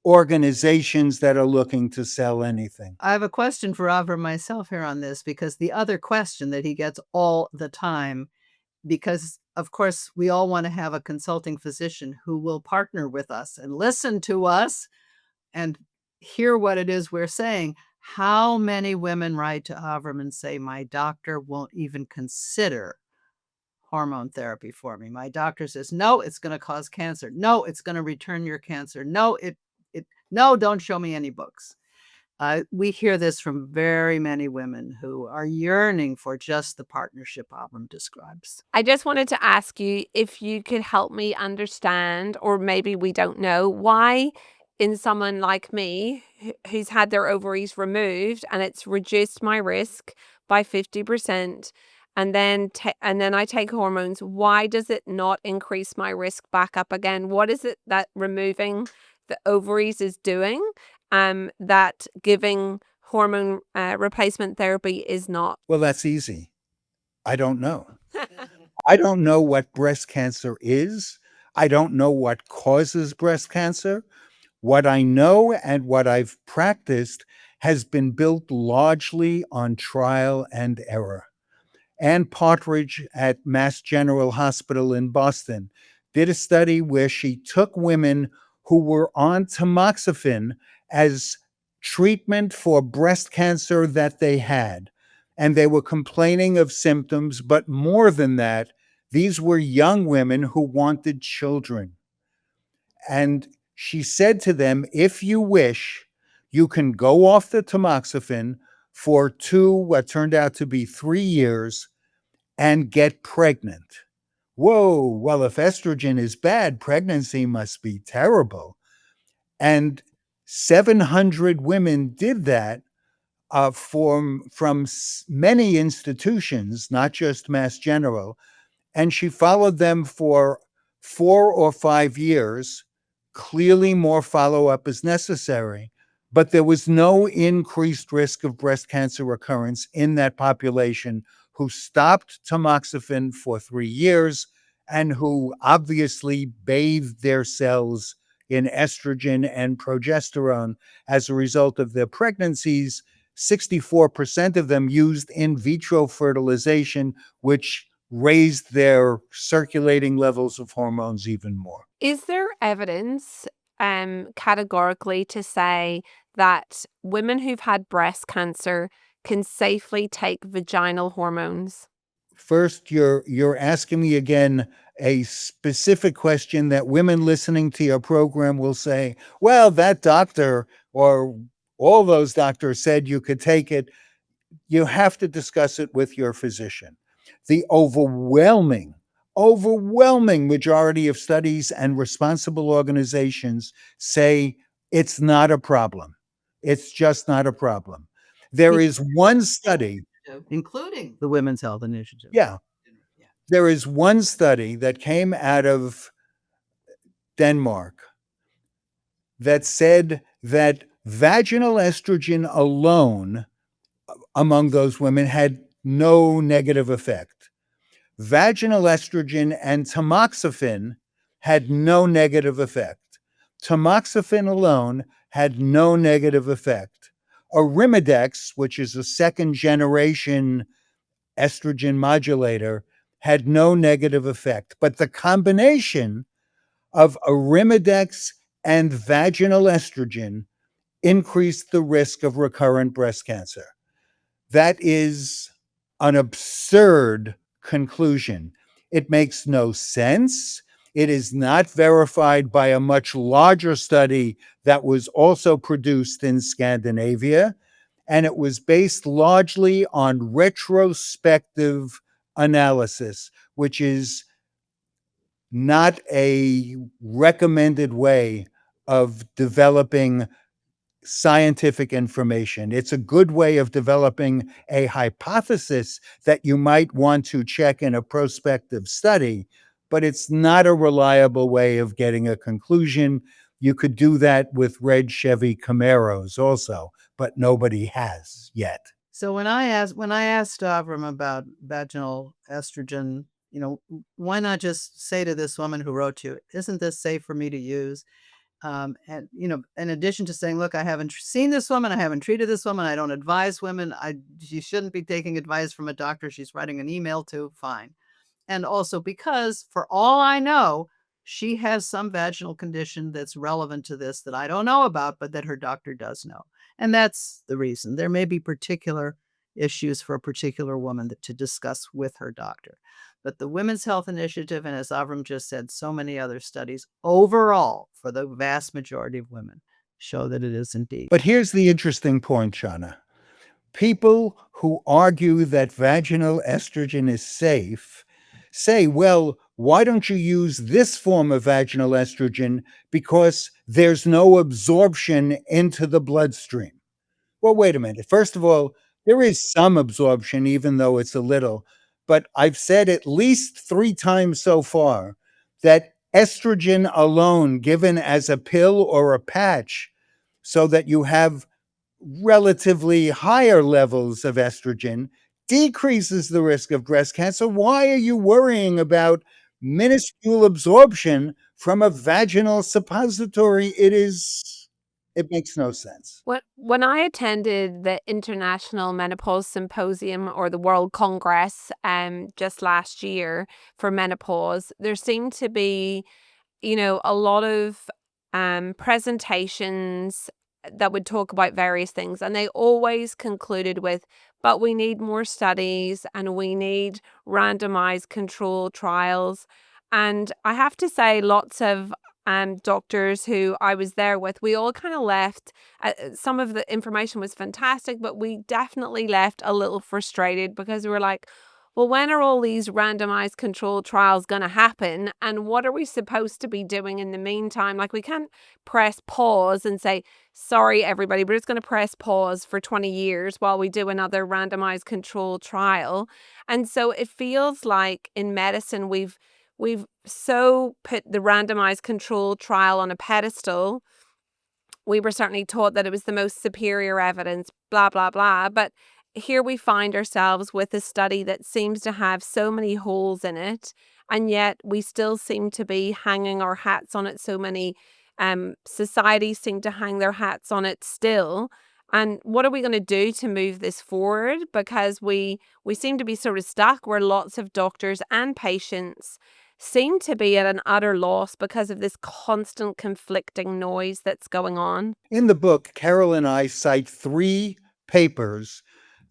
organizations that are looking to sell anything. I have a question for Avram myself here on this, because the other question that he gets all the time, because of course we all want to have a consulting physician who will partner with us and listen to us and hear what it is we're saying. How many women write to Avram and say, my doctor won't even consider hormone therapy for me. My doctor says, no, it's going to cause cancer. No, it's going to return your cancer. No, no, don't show me any books. We hear this from very many women who are yearning for just the partnership Avram describes. I just wanted to ask you if you could help me understand, or maybe we don't know, why in someone like me who's had their ovaries removed and it's reduced my risk by 50%, and then I take hormones, why does it not increase my risk back up again? What is it that removing the ovaries is doing that giving hormone replacement therapy is not? Well, that's easy. I don't know. I don't know what breast cancer is. I don't know what causes breast cancer. What I know and what I've practiced has been built largely on trial and error. Ann Partridge at Mass General Hospital in Boston did a study where she took women who were on tamoxifen as treatment for breast cancer that they had. And they were complaining of symptoms, but more than that, these were young women who wanted children. And she said to them, if you wish, you can go off the tamoxifen for what turned out to be 3 years and get pregnant. Whoa, well, if estrogen is bad, pregnancy must be terrible. And 700 women did that from many institutions, not just Mass General. And she followed them for 4 or 5 years. Clearly, more follow up is necessary, but there was no increased risk of breast cancer recurrence in that population who stopped tamoxifen for 3 years and who obviously bathed their cells in estrogen and progesterone as a result of their pregnancies. 64% of them used in vitro fertilization, which raised their circulating levels of hormones even more. Is there evidence categorically to say that women who've had breast cancer can safely take vaginal hormones? First, you're asking me again a specific question that women listening to your program will say, well, that doctor or all those doctors said you could take it. You have to discuss it with your physician. The overwhelming majority of studies and responsible organizations say it's not a problem. It's just not a problem. There is one study, including the Women's Health Initiative. yeah, there is one study that came out of Denmark that said that vaginal estrogen alone among those women had no negative effect. Vaginal estrogen and tamoxifen had no negative effect. Tamoxifen alone had no negative effect. Arimidex, which is a second generation estrogen modulator, had no negative effect. But the combination of Arimidex and vaginal estrogen increased the risk of recurrent breast cancer. That is an absurd conclusion. It makes no sense. It is not verified by a much larger study that was also produced in Scandinavia, and it was based largely on retrospective analysis, which is not a recommended way of developing scientific information. It's a good way of developing a hypothesis that you might want to check in a prospective study, but it's not a reliable way of getting a conclusion. You could do that with red Chevy Camaros also, but nobody has yet. So when I asked Avrum about vaginal estrogen, why not just say to this woman who wrote you, isn't this safe for me to use? And, in addition to saying, look, I haven't seen this woman, I haven't treated this woman, I don't advise women, she shouldn't be taking advice from a doctor she's writing an email to, fine. And also because, for all I know, she has some vaginal condition that's relevant to this that I don't know about, but that her doctor does know. And that's the reason. There may be particular issues for a particular woman to discuss with her doctor. But the Women's Health Initiative, and as Avrum just said, so many other studies, overall, for the vast majority of women, show that it is indeed. But here's the interesting point, Shauna. People who argue that vaginal estrogen is safe say, well, why don't you use this form of vaginal estrogen because there's no absorption into the bloodstream? Well, wait a minute. First of all, there is some absorption, even though it's a little. But I've said at least 3 times so far that estrogen alone, given as a pill or a patch, so that you have relatively higher levels of estrogen, decreases the risk of breast cancer. Why are you worrying about minuscule absorption from a vaginal suppository? It is It makes no sense. When I attended the International Menopause Symposium or the World Congress just last year for menopause, there seemed to be, a lot of presentations that would talk about various things, and they always concluded with, but we need more studies and we need randomized control trials. And I have to say, lots of doctors who I was there with, we all kind of left. Some of the information was fantastic, but we definitely left a little frustrated because we were like, well, when are all these randomized controlled trials going to happen? And what are we supposed to be doing in the meantime? Like, we can't press pause and say, sorry, everybody, we're just going to press pause for 20 years while we do another randomized controlled trial. And so it feels like in medicine, we've so put the randomized controlled trial on a pedestal. We were certainly taught that it was the most superior evidence, blah, blah, blah. But here we find ourselves with a study that seems to have so many holes in it, and yet we still seem to be hanging our hats on it. So many societies seem to hang their hats on it still. And what are we going to do to move this forward? Because we seem to be sort of stuck where lots of doctors and patients seem to be at an utter loss because of this constant conflicting noise that's going on. In the book, Carol and I cite 3 papers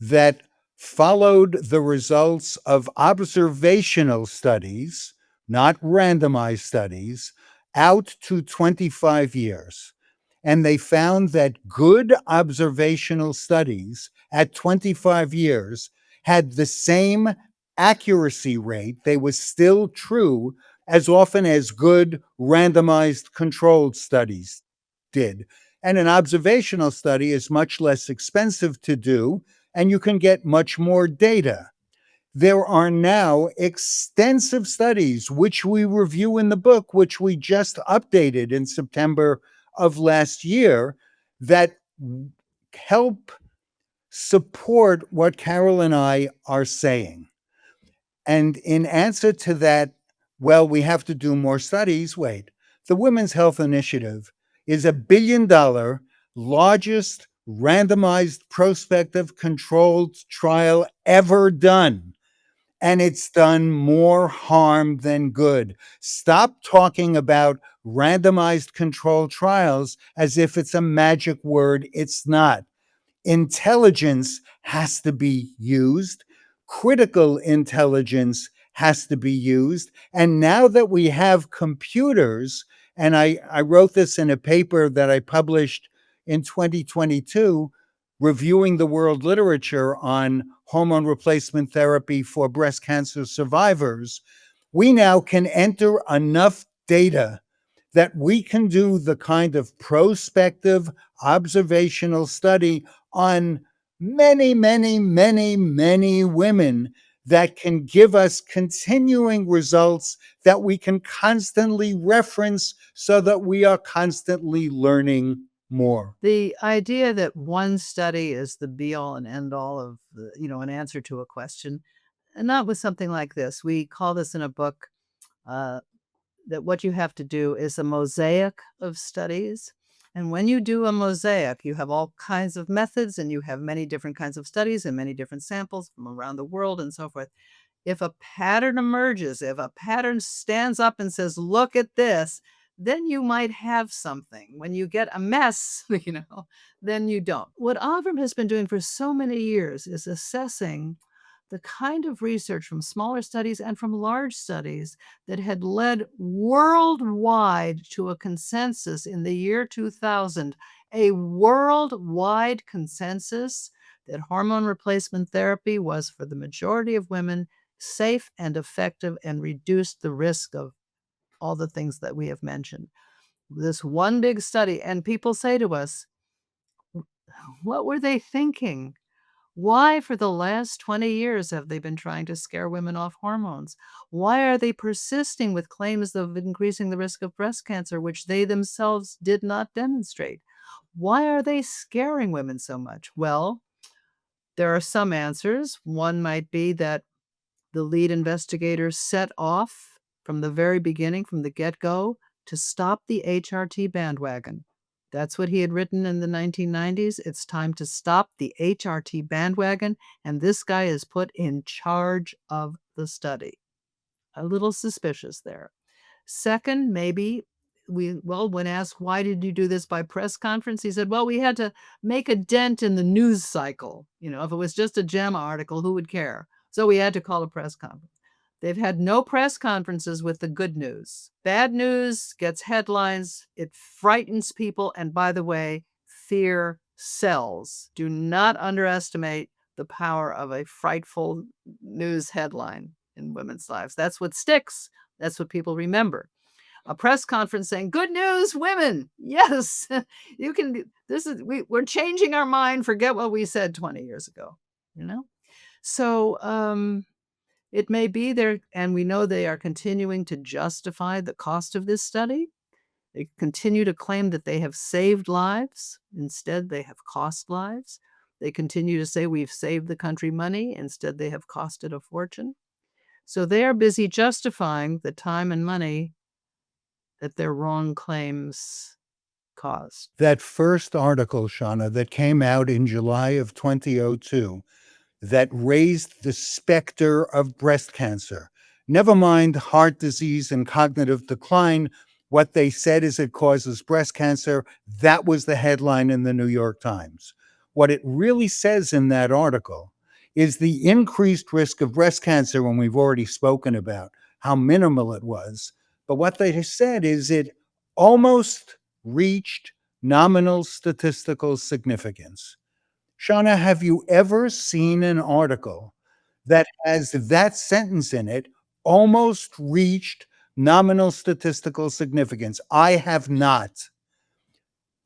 that followed the results of observational studies, not randomized studies, out to 25 years. And they found that good observational studies at 25 years had the same accuracy rate. They were still true as often as good randomized controlled studies did. And an observational study is much less expensive to do, and you can get much more data. There are now extensive studies, which we review in the book, which we just updated in September of last year, that help support what Carol and I are saying. And in answer to that, well, we have to do more studies. Wait, the Women's Health Initiative is $1 billion, largest randomized prospective controlled trial ever done. And it's done more harm than good. Stop talking about randomized controlled trials as if it's a magic word. It's not. Intelligence has to be used. Critical intelligence has to be used. And now that we have computers, and I wrote this in a paper that I published in 2022, reviewing the world literature on hormone replacement therapy for breast cancer survivors, we now can enter enough data that we can do the kind of prospective observational study on many, many, many, many women that can give us continuing results that we can constantly reference so that we are constantly learning more. The idea that one study is the be all and end all of an answer to a question, and not with something like this. We call this in a book uh, that what you have to do is a mosaic of studies. And when you do a mosaic, you have all kinds of methods and you have many different kinds of studies and many different samples from around the world and so forth. If a pattern emerges, if a pattern stands up and says, look at this, then you might have something. When you get a mess, then you don't. What Avrum has been doing for so many years is assessing the kind of research from smaller studies and from large studies that had led worldwide to a consensus in the year 2000, a worldwide consensus that hormone replacement therapy was, for the majority of women, safe and effective and reduced the risk of all the things that we have mentioned. This one big study, and people say to us, what were they thinking? Why, for the last 20 years, have they been trying to scare women off hormones? Why are they persisting with claims of increasing the risk of breast cancer, which they themselves did not demonstrate? Why are they scaring women so much? Well, there are some answers. One might be that the lead investigators set off from the very beginning, from the get-go, to stop the HRT bandwagon. That's what he had written in the 1990s. It's time to stop the HRT bandwagon, and this guy is put in charge of the study. A little suspicious there. Second, maybe when asked, why did you do this by press conference? He said, well, we had to make a dent in the news cycle. If it was just a JAMA article, who would care? So we had to call a press conference. They've had no press conferences with the good news. Bad news gets headlines. It frightens people. And by the way, fear sells. Do not underestimate the power of a frightful news headline in women's lives. That's what sticks. That's what people remember. A press conference saying, good news, women. Yes, you can. We're changing our mind. Forget what we said 20 years ago, So it may be there, and we know they are continuing to justify the cost of this study. They continue to claim that they have saved lives. Instead, they have cost lives. They continue to say we've saved the country money. Instead, they have costed a fortune. So they are busy justifying the time and money that their wrong claims caused. That first article, Shauna, that came out in July of 2002, that raised the specter of breast cancer. Never mind heart disease and cognitive decline. What they said is it causes breast cancer. That was the headline in the New York Times. What it really says in that article is the increased risk of breast cancer, when we've already spoken about how minimal it was. But what they said is it almost reached nominal statistical significance. Shauna, have you ever seen an article that has that sentence in it, almost reached nominal statistical significance? I have not.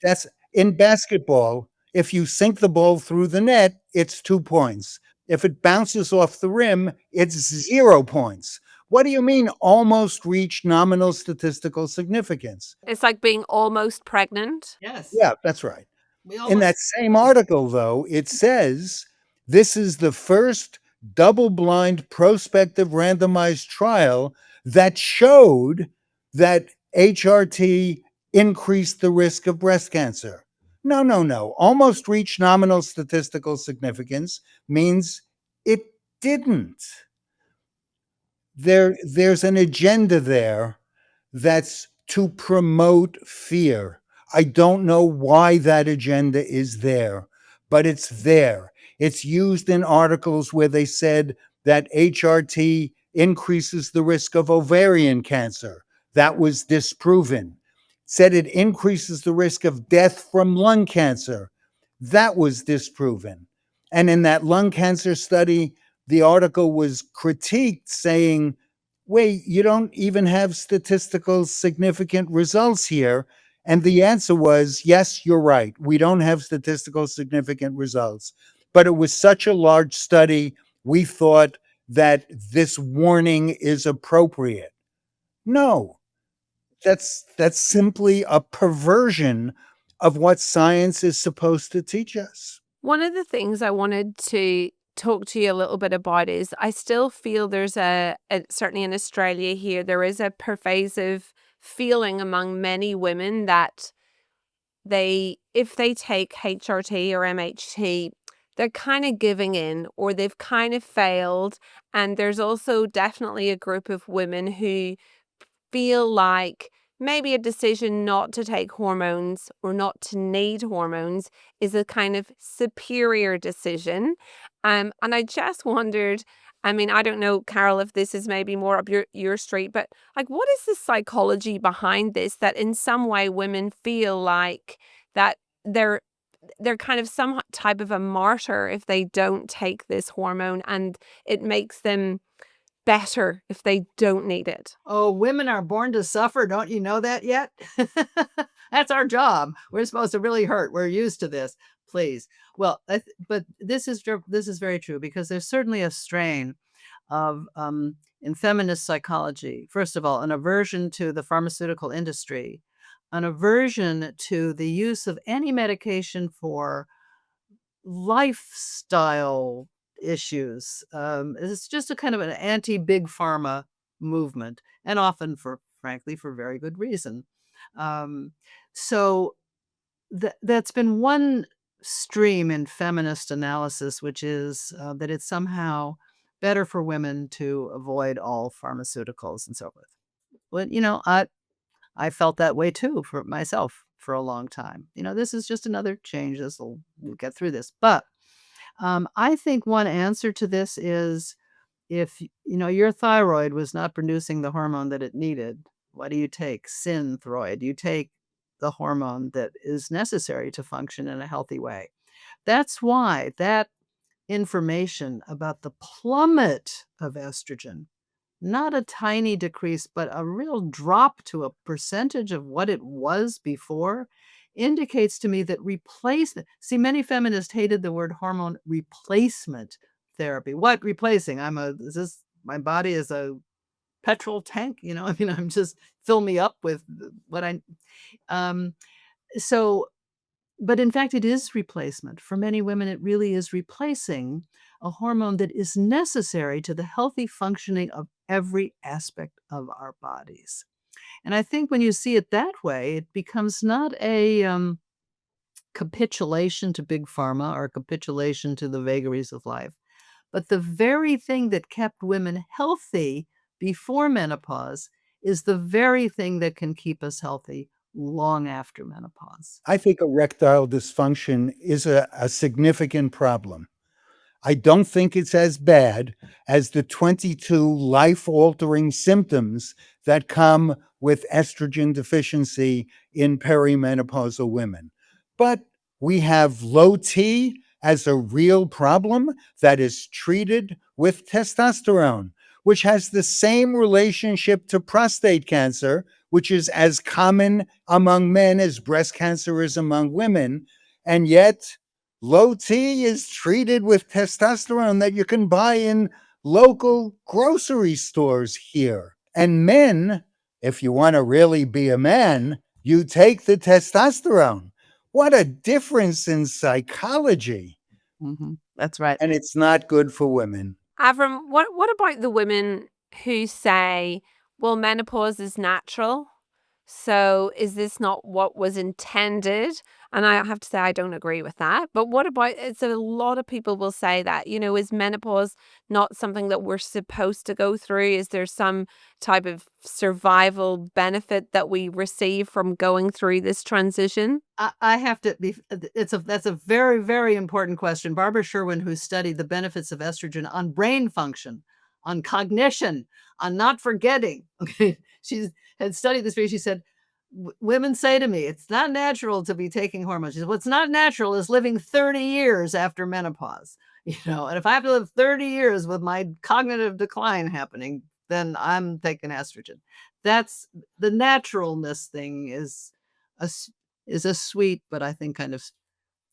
That's in basketball. If you sink the ball through the net, it's 2 points. If it bounces off the rim, it's 0 points. What do you mean almost reached nominal statistical significance? It's like being almost pregnant. Yes. Yeah, that's right. We In that same article, though, it says this is the first double-blind prospective randomized trial that showed that HRT increased the risk of breast cancer. No, no, no. Almost reached nominal statistical significance means it didn't. There's an agenda there that's to promote fear. I don't know why that agenda is there, but it's there. It's used in articles where they said that HRT increases the risk of ovarian cancer. That was disproven. Said it increases the risk of death from lung cancer. That was disproven. And in that lung cancer study, the article was critiqued saying, wait, you don't even have statistical significant results here. And the answer was, yes, you're right. We don't have statistical significant results. But it was such a large study, we thought that this warning is appropriate. No, that's simply a perversion of what science is supposed to teach us. One of the things I wanted to talk to you a little bit about is I still feel there's certainly in Australia here, there is a pervasive feeling among many women that if they take HRT or MHT, they're kind of giving in or they've kind of failed. And there's also definitely a group of women who feel like maybe a decision not to take hormones or not to need hormones is a kind of superior decision. And I just wondered, I mean, I don't know, Carol, if this is maybe more up your street, but like, what is the psychology behind this that in some way women feel like that they're kind of some type of a martyr if they don't take this hormone and it makes them better if they don't need it? Oh, women are born to suffer. Don't you know that yet? That's our job. We're supposed to really hurt. We're used to this. Please. Well, but this is very true because there's certainly a strain of in feminist psychology. First of all, an aversion to the pharmaceutical industry, an aversion to the use of any medication for lifestyle issues. It's just a kind of an anti-big pharma movement, and often, frankly, for very good reason. So that's been one stream in feminist analysis, which is that it's somehow better for women to avoid all pharmaceuticals and so forth. But I felt that way too for myself for a long time. This is just another change. We'll get through this. But I think one answer to this is if your thyroid was not producing the hormone that it needed, what do you take? Synthroid. You take the hormone that is necessary to function in a healthy way. That's why that information about the plummet of estrogen, not a tiny decrease, but a real drop to a percentage of what it was before, indicates to me that replacement. See, many feminists hated the word hormone replacement therapy. What replacing? My body is a petrol tank, I'm just fill me up with what um so but in fact it is replacement. For many women it really is replacing a hormone that is necessary to the healthy functioning of every aspect of our bodies. And I think when you see it that way, it becomes not a capitulation to big pharma or capitulation to the vagaries of life, but the very thing that kept women healthy before menopause is the very thing that can keep us healthy long after menopause. I think erectile dysfunction is a significant problem. I don't think it's as bad as the 22 life-altering symptoms that come with estrogen deficiency in perimenopausal women. But we have low T as a real problem that is treated with testosterone, which has the same relationship to prostate cancer, which is as common among men as breast cancer is among women. And yet, low T is treated with testosterone that you can buy in local grocery stores here. And men, if you want to really be a man, you take the testosterone. What a difference in psychology. That's right. And it's not good for women. Avrum, what about the women who say, well, menopause is natural, so is this not what was intended? And I have to say, I don't agree with that. But what about, it's a lot of people will say that, is menopause not something that we're supposed to go through? Is there some type of survival benefit that we receive from going through this transition? I have to be, that's a very, very important question. Barbara Sherwin, who studied the benefits of estrogen on brain function, on cognition, on not forgetting. Okay. She had studied this. She said, women say to me, it's not natural to be taking hormones. She said, what's not natural is living 30 years after menopause. And if I have to live 30 years with my cognitive decline happening, then I'm taking estrogen. That's the naturalness thing is a sweet, but I think kind of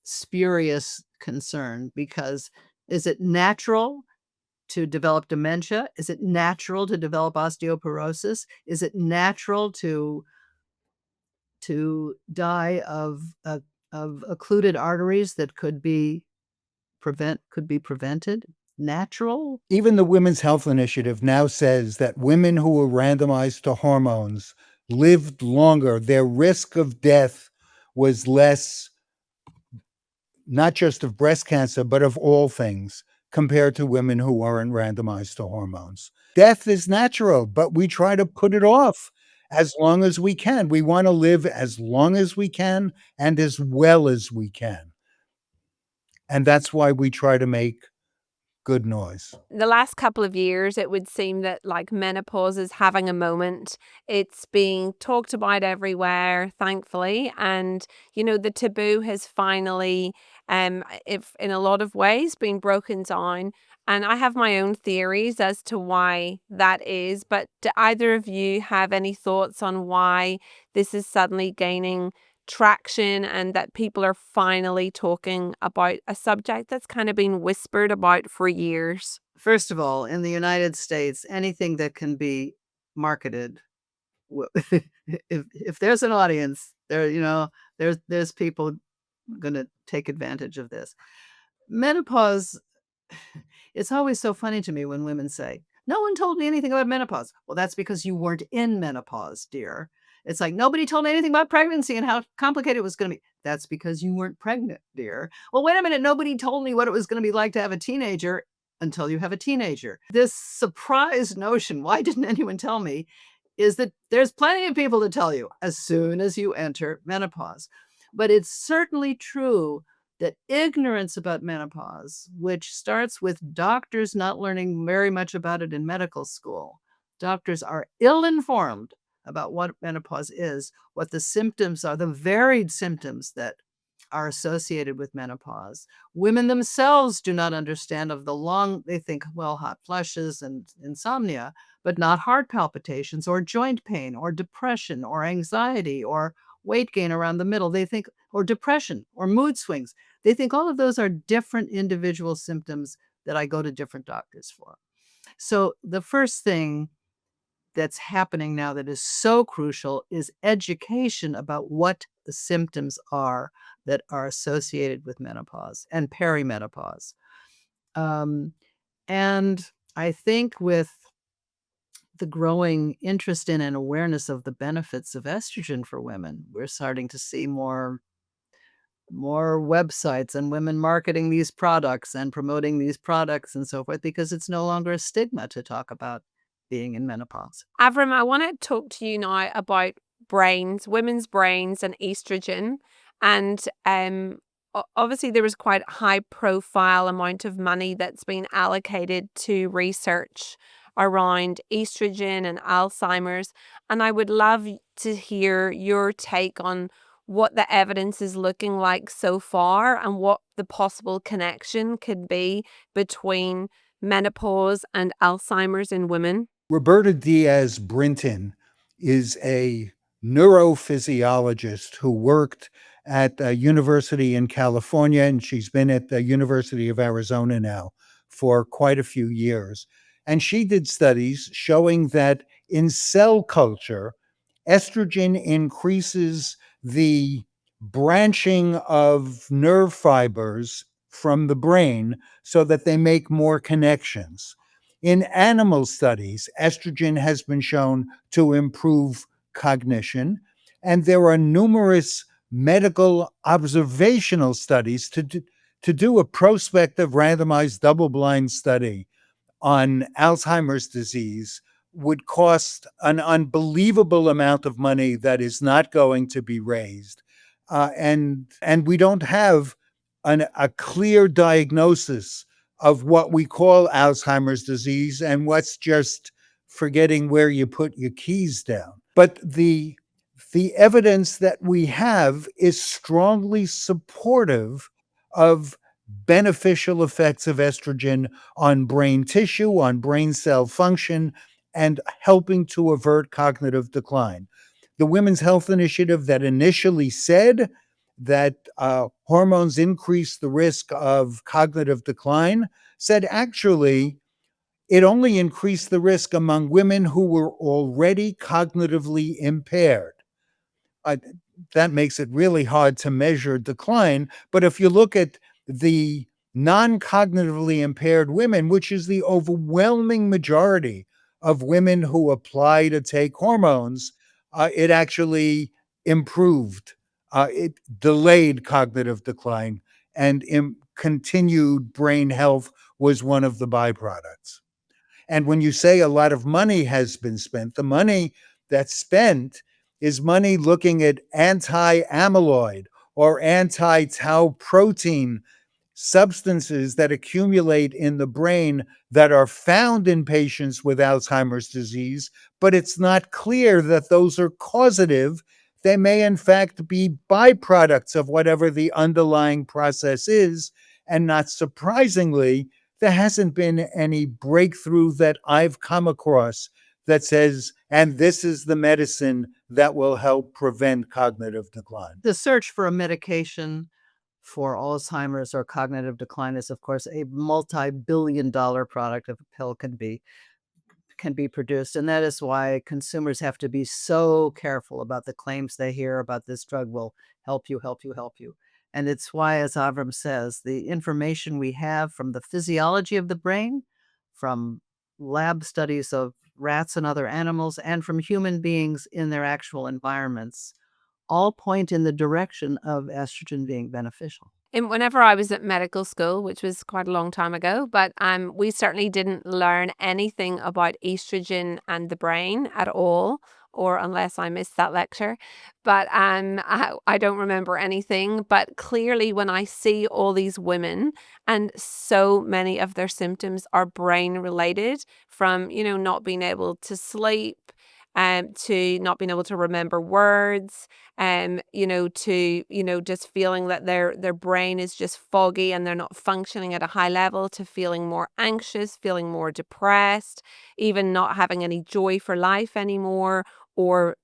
spurious concern, because is it natural to develop dementia? Is it natural to develop osteoporosis? Is it natural to die of occluded arteries that could be prevented? Natural? Even the Women's Health Initiative now says that women who were randomized to hormones lived longer. Their risk of death was less, not just of breast cancer, but of all things, compared to women who weren't randomized to hormones. Death is natural, but we try to put it off as long as we can. We want to live as long as we can and as well as we can. And that's why we try to make good noise. The last couple of years, it would seem that like menopause is having a moment. It's being talked about everywhere, thankfully. And, the taboo has finally, if in a lot of ways, been broken down. And I have my own theories as to why that is. But do either of you have any thoughts on why this is suddenly gaining traction and that people are finally talking about a subject that's kind of been whispered about for years? First of all, in the United States, anything that can be marketed, if there's an audience there, there's people going to take advantage of this. Menopause, it's always so funny to me when women say, no one told me anything about menopause. Well, that's because you weren't in menopause, dear. It's like, nobody told me anything about pregnancy and how complicated it was going to be. That's because you weren't pregnant, dear. Well, wait a minute. Nobody told me what it was going to be like to have a teenager until you have a teenager. This surprise notion, why didn't anyone tell me, is that there's plenty of people to tell you as soon as you enter menopause. But it's certainly true that ignorance about menopause, which starts with doctors not learning very much about it in medical school, doctors are ill-informed about what menopause is, what the symptoms are, the varied symptoms that are associated with menopause. Women themselves do not understand of the long, they think, well, hot flushes and insomnia, but not heart palpitations or joint pain or depression or anxiety or weight gain around the middle. They think, or depression or mood swings. They think all of those are different individual symptoms that I go to different doctors for. So the first thing that's happening now that is so crucial is education about what the symptoms are that are associated with menopause and perimenopause. And I think with the growing interest in and awareness of the benefits of estrogen for women, we're starting to see more websites and women marketing these products and promoting these products and so forth, because it's no longer a stigma to talk about being in menopause. Avrum, I want to talk to you now about brains, women's brains, and estrogen. And obviously, there was quite a high profile amount of money that's been allocated to research around estrogen and Alzheimer's. And I would love to hear your take on what the evidence is looking like so far and what the possible connection could be between menopause and Alzheimer's in women. Roberta Diaz Brinton is a neurophysiologist who worked at a university in California, and she's been at the University of Arizona now for quite a few years. And she did studies showing that in cell culture, estrogen increases the branching of nerve fibers from the brain so that they make more connections. In animal studies, estrogen has been shown to improve cognition, and there are numerous medical observational studies to do a prospective randomized double-blind study on Alzheimer's disease would cost an unbelievable amount of money that is not going to be raised. And we don't have a clear diagnosis of what we call Alzheimer's disease and what's just forgetting where you put your keys down. But the evidence that we have is strongly supportive of beneficial effects of estrogen on brain tissue, on brain cell function, and helping to avert cognitive decline. The Women's Health Initiative that initially said that hormones increase the risk of cognitive decline said actually it only increased the risk among women who were already cognitively impaired. That makes it really hard to measure decline. But if you look at the non-cognitively impaired women, which is the overwhelming majority of women who apply to take hormones, it actually improved. It delayed cognitive decline, and continued brain health was one of the byproducts. And when you say a lot of money has been spent, the money that's spent is money looking at anti-amyloid or anti-tau protein substances that accumulate in the brain that are found in patients with Alzheimer's disease, but it's not clear that those are causative. They may, in fact, be byproducts of whatever the underlying process is. And not surprisingly, there hasn't been any breakthrough that I've come across that says, and this is the medicine that will help prevent cognitive decline. The search for a medication for Alzheimer's or cognitive decline is, of course, a multi-billion-dollar product if a pill can be produced. And that is why consumers have to be so careful about the claims they hear about this drug will help you, help you, help you. And it's why, as Avrum says, the information we have from the physiology of the brain, from lab studies of rats and other animals, and from human beings in their actual environments, all point in the direction of estrogen being beneficial. And whenever I was at medical school, which was quite a long time ago, but we certainly didn't learn anything about estrogen and the brain at all, or unless I missed that lecture. But I don't remember anything. But clearly, when I see all these women, and so many of their symptoms are brain related, from not being able to sleep, to not being able to remember words, to just feeling that their brain is just foggy and they're not functioning at a high level, to feeling more anxious, feeling more depressed, even not having any joy for life anymore, or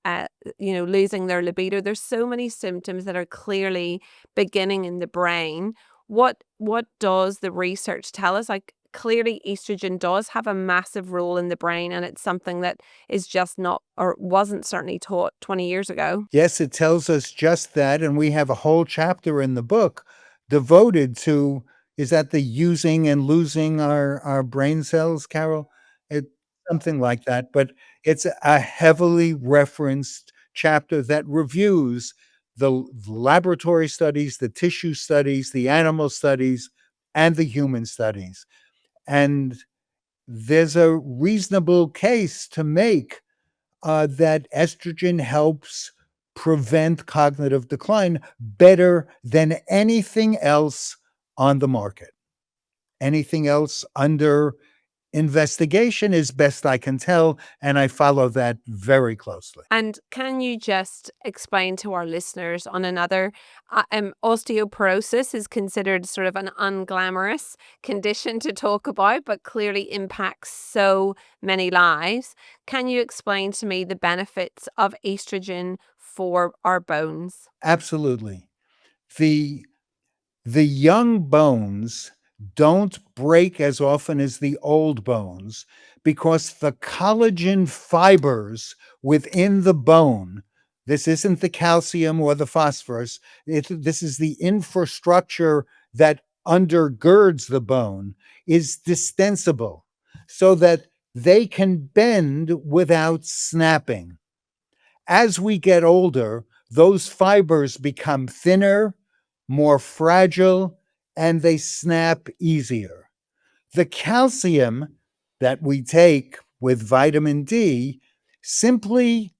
losing their libido. There's so many symptoms that are clearly beginning in the brain. What does the research tell us? Like, clearly estrogen does have a massive role in the brain, and it's something that is just not, or wasn't certainly taught 20 years ago. Yes, it tells us just that. And we have a whole chapter in the book devoted to, is that the using and losing our brain cells, Carol? It's something like that. But it's a heavily referenced chapter that reviews the laboratory studies, the tissue studies, the animal studies, and the human studies. And there's a reasonable case to make that estrogen helps prevent cognitive decline better than anything else on the market. Anything else under investigation, is best I can tell, and I follow that very closely. And can you just explain to our listeners on another, osteoporosis is considered sort of an unglamorous condition to talk about, but clearly impacts so many lives. Can you explain to me the benefits of estrogen for our bones? Absolutely. The The young bones don't break as often as the old bones because the collagen fibers within the bone, this isn't the calcium or the phosphorus, this is the infrastructure that undergirds the bone, is distensible so that they can bend without snapping. As we get older, those fibers become thinner, more fragile, and they snap easier. The calcium that we take with vitamin D simply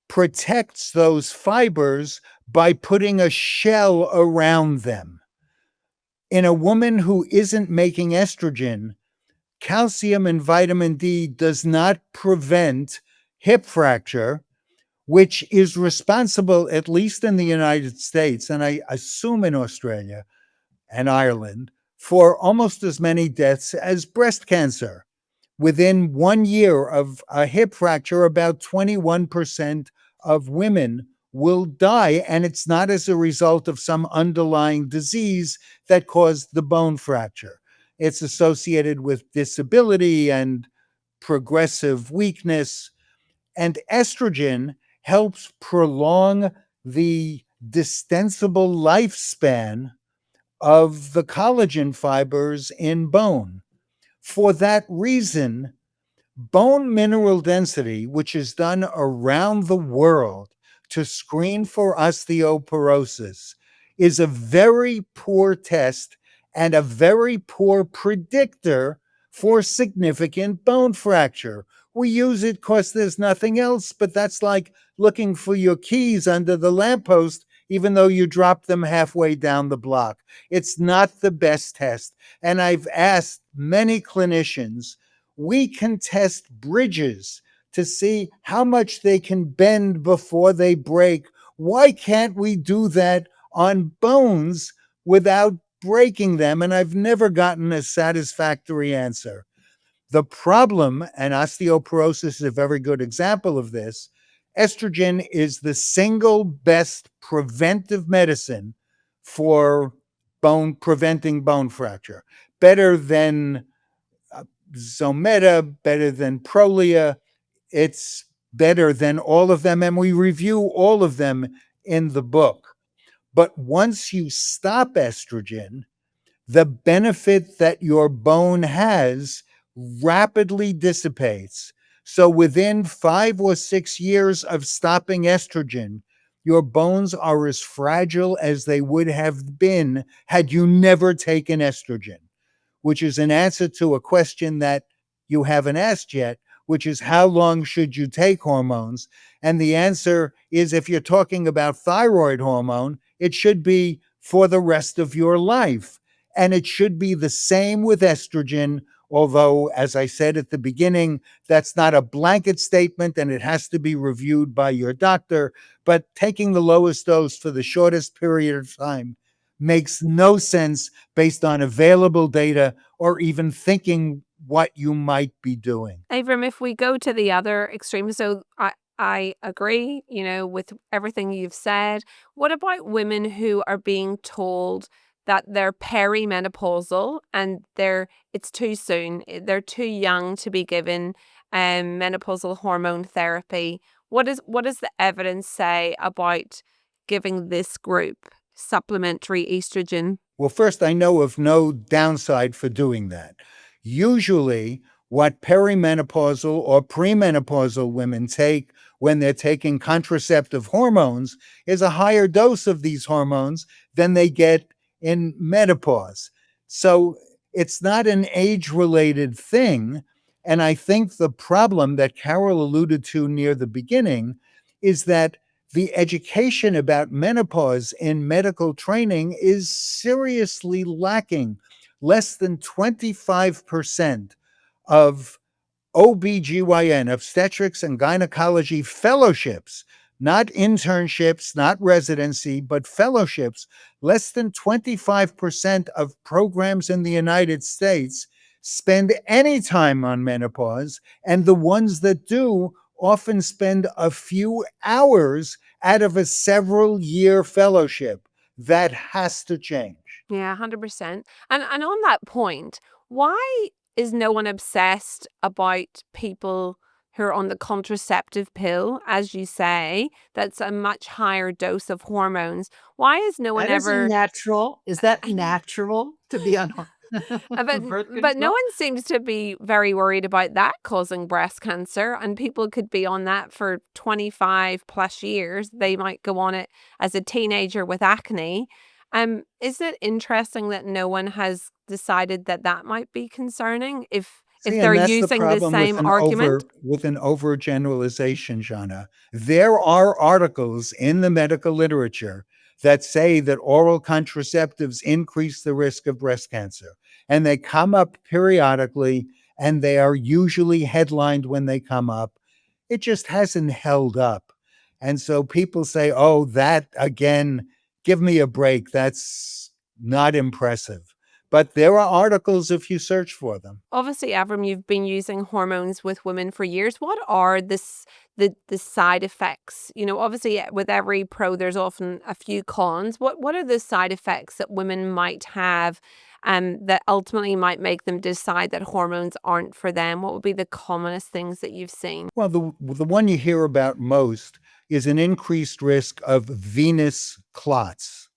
protects those fibers by putting a shell around them. In a woman who isn't making estrogen, calcium and vitamin D does not prevent hip fracture, which is responsible, at least in the United States, and I assume in Australia and Ireland, for almost as many deaths as breast cancer. Within 1 year of a hip fracture, about 21% of women will die, and it's not as a result of some underlying disease that caused the bone fracture. It's associated with disability and progressive weakness, and estrogen helps prolong the distensible lifespan of the collagen fibers in bone. For that reason, bone mineral density, which is done around the world to screen for osteoporosis, is a very poor test and a very poor predictor for significant bone fracture. We use it because there's nothing else, but that's like looking for your keys under the lamppost, even though you dropped them halfway down the block. It's not the best test. And I've asked many clinicians, we can test bridges to see how much they can bend before they break. Why can't we do that on bones without breaking them? And I've never gotten a satisfactory answer. The problem, and osteoporosis is a very good example of this, estrogen is the single best preventive medicine for preventing bone fracture. Better than Zometa, better than Prolia. It's better than all of them, and we review all of them in the book. But once you stop estrogen, the benefit that your bone has rapidly dissipates. So within 5 or 6 years of stopping estrogen, your bones are as fragile as they would have been had you never taken estrogen, which is an answer to a question that you haven't asked yet, which is how long should you take hormones? And the answer is if you're talking about thyroid hormone, it should be for the rest of your life. And it should be the same with estrogen, although, as I said at the beginning, that's not a blanket statement and it has to be reviewed by your doctor. But taking the lowest dose for the shortest period of time makes no sense based on available data or even thinking what you might be doing. Avram, if we go to the other extreme, so I agree, with everything you've said. What about women who are being told that they're perimenopausal and it's too soon, they're too young to be given menopausal hormone therapy? What does the evidence say about giving this group supplementary estrogen? Well, first, I know of no downside for doing that. Usually, what perimenopausal or premenopausal women take when they're taking contraceptive hormones is a higher dose of these hormones than they get in menopause. So it's not an age-related thing. And I think the problem that Carol alluded to near the beginning is that the education about menopause in medical training is seriously lacking. Less than 25% of OBGYN, obstetrics and gynecology fellowships, not internships, not residency, but fellowships, less than 25% of programs in the United States spend any time on menopause, and the ones that do often spend a few hours out of a several year fellowship. That has to change. Yeah, 100%. And on that point, why is no one obsessed about people who are on the contraceptive pill, as you say, that's a much higher dose of hormones? Why is no one That is ever natural. Is that I know. natural to be on But birth but no control? one seems to be very worried about that causing breast cancer, and people could be on that for 25 plus years. They might go on it as a teenager with acne. Is it interesting that no one has decided that that might be concerning if See, they're and that's the using the problem with same argument? an overgeneralization, Shauna. There are articles in the medical literature that say that oral contraceptives increase the risk of breast cancer. And they come up periodically, and they are usually headlined when they come up. It just hasn't held up. And so people say, oh, that again, give me a break. That's not impressive. But there are articles if you search for them. Obviously, Avram, you've been using hormones with women for years. What are the side effects? Obviously, with every pro, there's often a few cons. What are the side effects that women might have, that ultimately might make them decide that hormones aren't for them? What would be the commonest things that you've seen? Well, the one you hear about most is an increased risk of venous clots.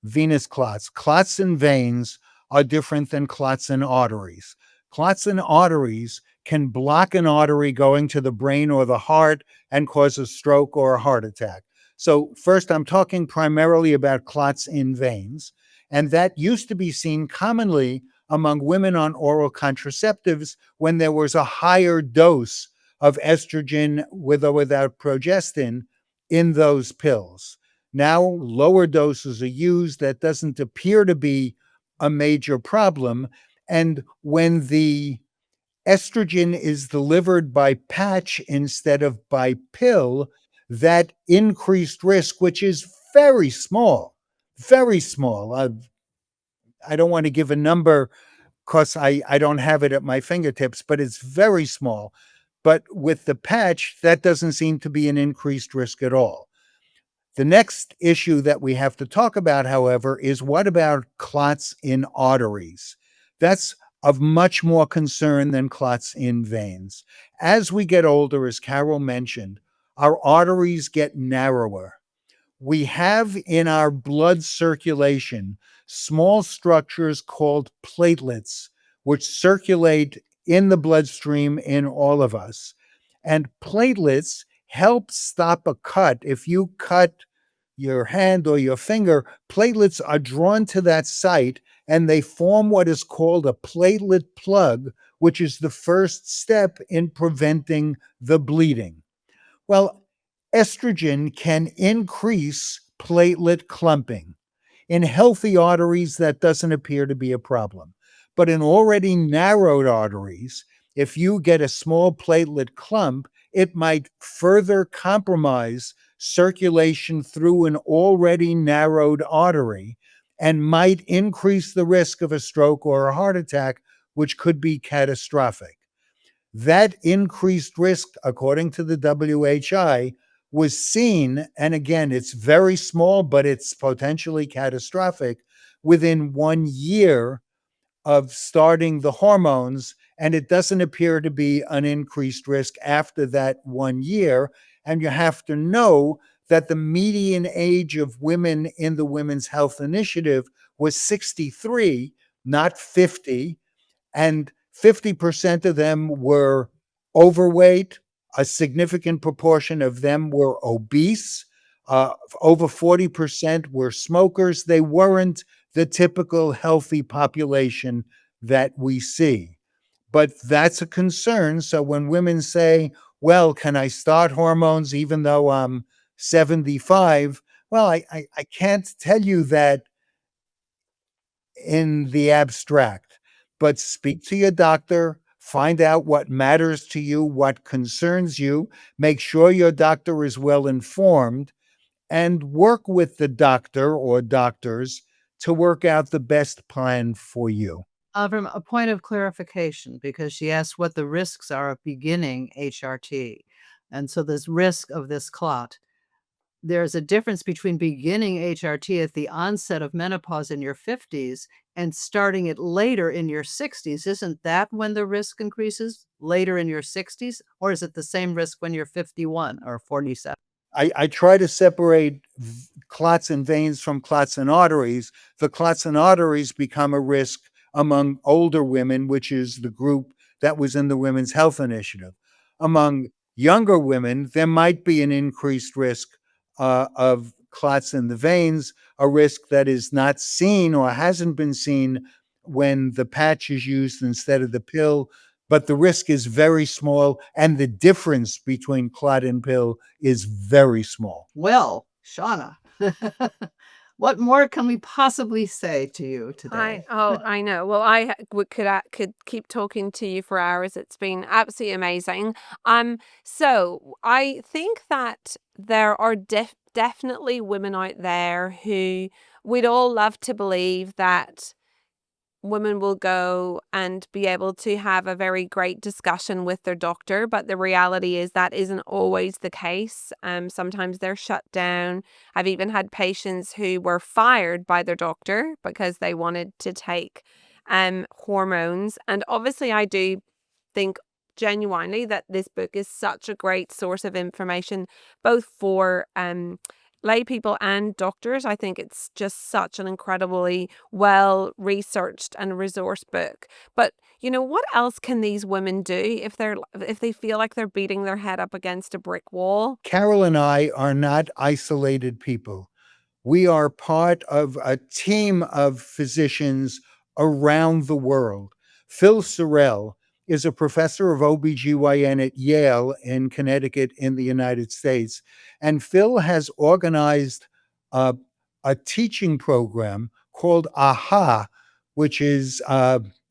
Venous clots. Clots in veins are different than clots in arteries. Clots in arteries can block an artery going to the brain or the heart and cause a stroke or a heart attack. So, first, I'm talking primarily about clots in veins. And that used to be seen commonly among women on oral contraceptives when there was a higher dose of estrogen with or without progestin in those pills. Now, lower doses are used. That doesn't appear to be a major problem. And when the estrogen is delivered by patch instead of by pill, that increased risk, which is very small. I don't want to give a number because I don't have it at my fingertips, but it's very small. But with the patch, that doesn't seem to be an increased risk at all. The next issue that we have to talk about, however, is what about clots in arteries? That's of much more concern than clots in veins. As we get older, as Carol mentioned, our arteries get narrower. We have in our blood circulation small structures called platelets, which circulate in the bloodstream in all of us. And platelets help stop a cut. If you cut your hand or your finger, platelets are drawn to that site and they form what is called a platelet plug, which is the first step in preventing the bleeding. Well, estrogen can increase platelet clumping. In healthy arteries, that doesn't appear to be a problem. But in already narrowed arteries, if you get a small platelet clump, it might further compromise circulation through an already narrowed artery and might increase the risk of a stroke or a heart attack, which could be catastrophic. That increased risk, according to the WHI, was seen, and again, it's very small, but it's potentially catastrophic, within 1 year of starting the hormones. And it doesn't appear to be an increased risk after that 1 year. And you have to know that the median age of women in the Women's Health Initiative was 63, not 50, and 50% of them were overweight. A significant proportion of them were obese. Over 40% were smokers. They weren't the typical healthy population that we see. But that's a concern. So when women say, well, can I start hormones even though I'm 75? Well, I can't tell you that in the abstract, but speak to your doctor, find out what matters to you, what concerns you, make sure your doctor is well informed, and work with the doctor or doctors to work out the best plan for you. Avrum, a point of clarification, because she asked what the risks are of beginning HRT. And so this risk of this clot, there's a difference between beginning HRT at the onset of menopause in your 50s and starting it later in your 60s. Isn't that when the risk increases, later in your 60s? Or is it the same risk when you're 51 or 47? I try to separate clots and veins from clots and arteries. The clots and arteries become a risk among older women, which is the group that was in the Women's Health Initiative. Among younger women, there might be an increased risk of clots in the veins, a risk that is not seen or hasn't been seen when the patch is used instead of the pill. But the risk is very small, and the difference between clot and pill is very small. Well, Shauna, what more can we possibly say to you today? I know. Well, could keep talking to you for hours. It's been absolutely amazing. So I think that there are definitely women out there who we'd all love to believe that women will go and be able to have a very great discussion with their doctor, but the reality is that isn't always the case. Sometimes they're shut down. I've even had patients who were fired by their doctor because they wanted to take hormones. And obviously I do think genuinely that this book is such a great source of information, both for lay people and doctors. I think it's just such an incredibly well researched and resourced book. But what else can these women do if they feel like they're beating their head up against a brick wall? Carol and I are not isolated people. We are part of a team of physicians around the world. Phil Sorrell is a professor of OBGYN at Yale in Connecticut in the United States. And Phil has organized a teaching program called AHA, which is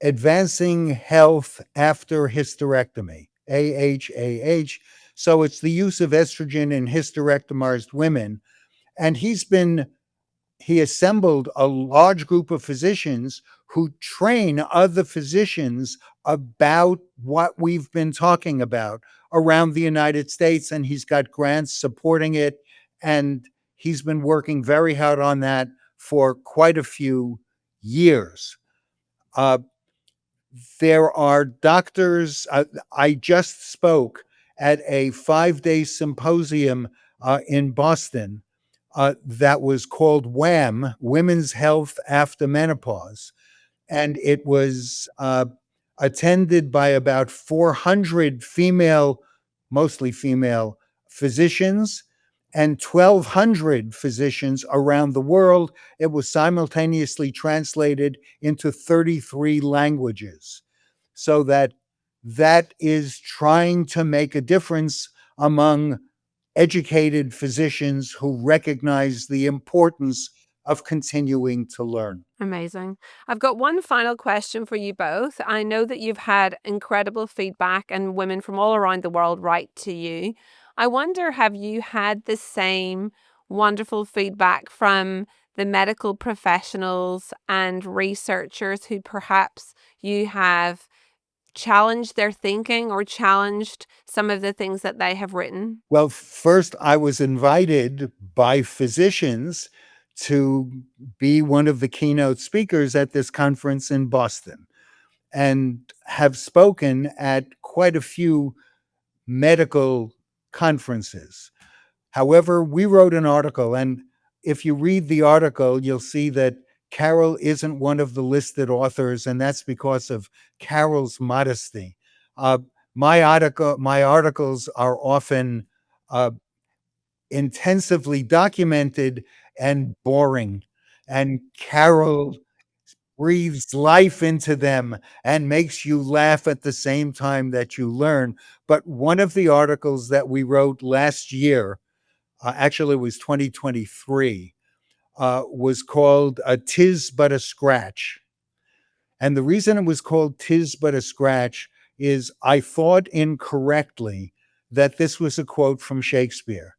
Advancing Health After Hysterectomy, AHAH. So it's the use of estrogen in hysterectomized women. And he assembled a large group of physicians who train other physicians about what we've been talking about around the United States. And he's got grants supporting it. And he's been working very hard on that for quite a few years. There are doctors. I just spoke at a 5-day symposium in Boston that was called WHAM, Women's Health After Menopause. And it was attended by about 400 female mostly female physicians, and 1,200 physicians around the world. It was simultaneously translated into 33 languages. So that is trying to make a difference among educated physicians who recognize the importance of continuing to learn. Amazing. I've got one final question for you both. I know that you've had incredible feedback and women from all around the world write to you. I wonder, have you had the same wonderful feedback from the medical professionals and researchers who perhaps you have challenged their thinking or challenged some of the things that they have written? Well, first, I was invited by physicians to be one of the keynote speakers at this conference in Boston and have spoken at quite a few medical conferences. However, we wrote an article, and if you read the article, you'll see that Carol isn't one of the listed authors, and that's because of Carol's modesty. Uh, my articles are often uh, intensively documented and boring, and Carol breathes life into them and makes you laugh at the same time that you learn. But one of the articles that we wrote last year, actually it was 2023, was called "Tis But a Scratch." And the reason it was called "Tis But a Scratch" is I thought incorrectly that this was a quote from Shakespeare,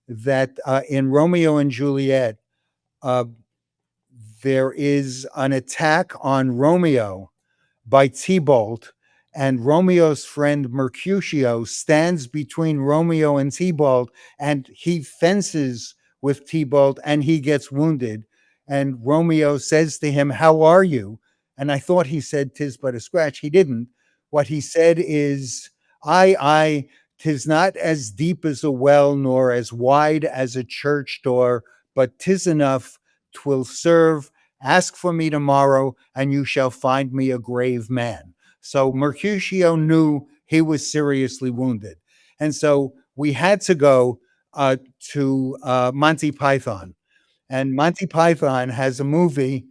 that in Romeo and Juliet, uh, there is an attack on Romeo by Tybalt, and Romeo's friend Mercutio stands between Romeo and Tybalt, and he fences with Tybalt, and he gets wounded. And Romeo says to him, "How are you?" And I thought he said, "'Tis but a scratch." He didn't. What he said is, I, 'tis not as deep as a well, nor as wide as a church door, but 'tis enough, 'twill serve. Ask for me tomorrow, and you shall find me a grave man. So Mercutio knew he was seriously wounded. And so we had to go to Monty Python. And Monty Python has a movie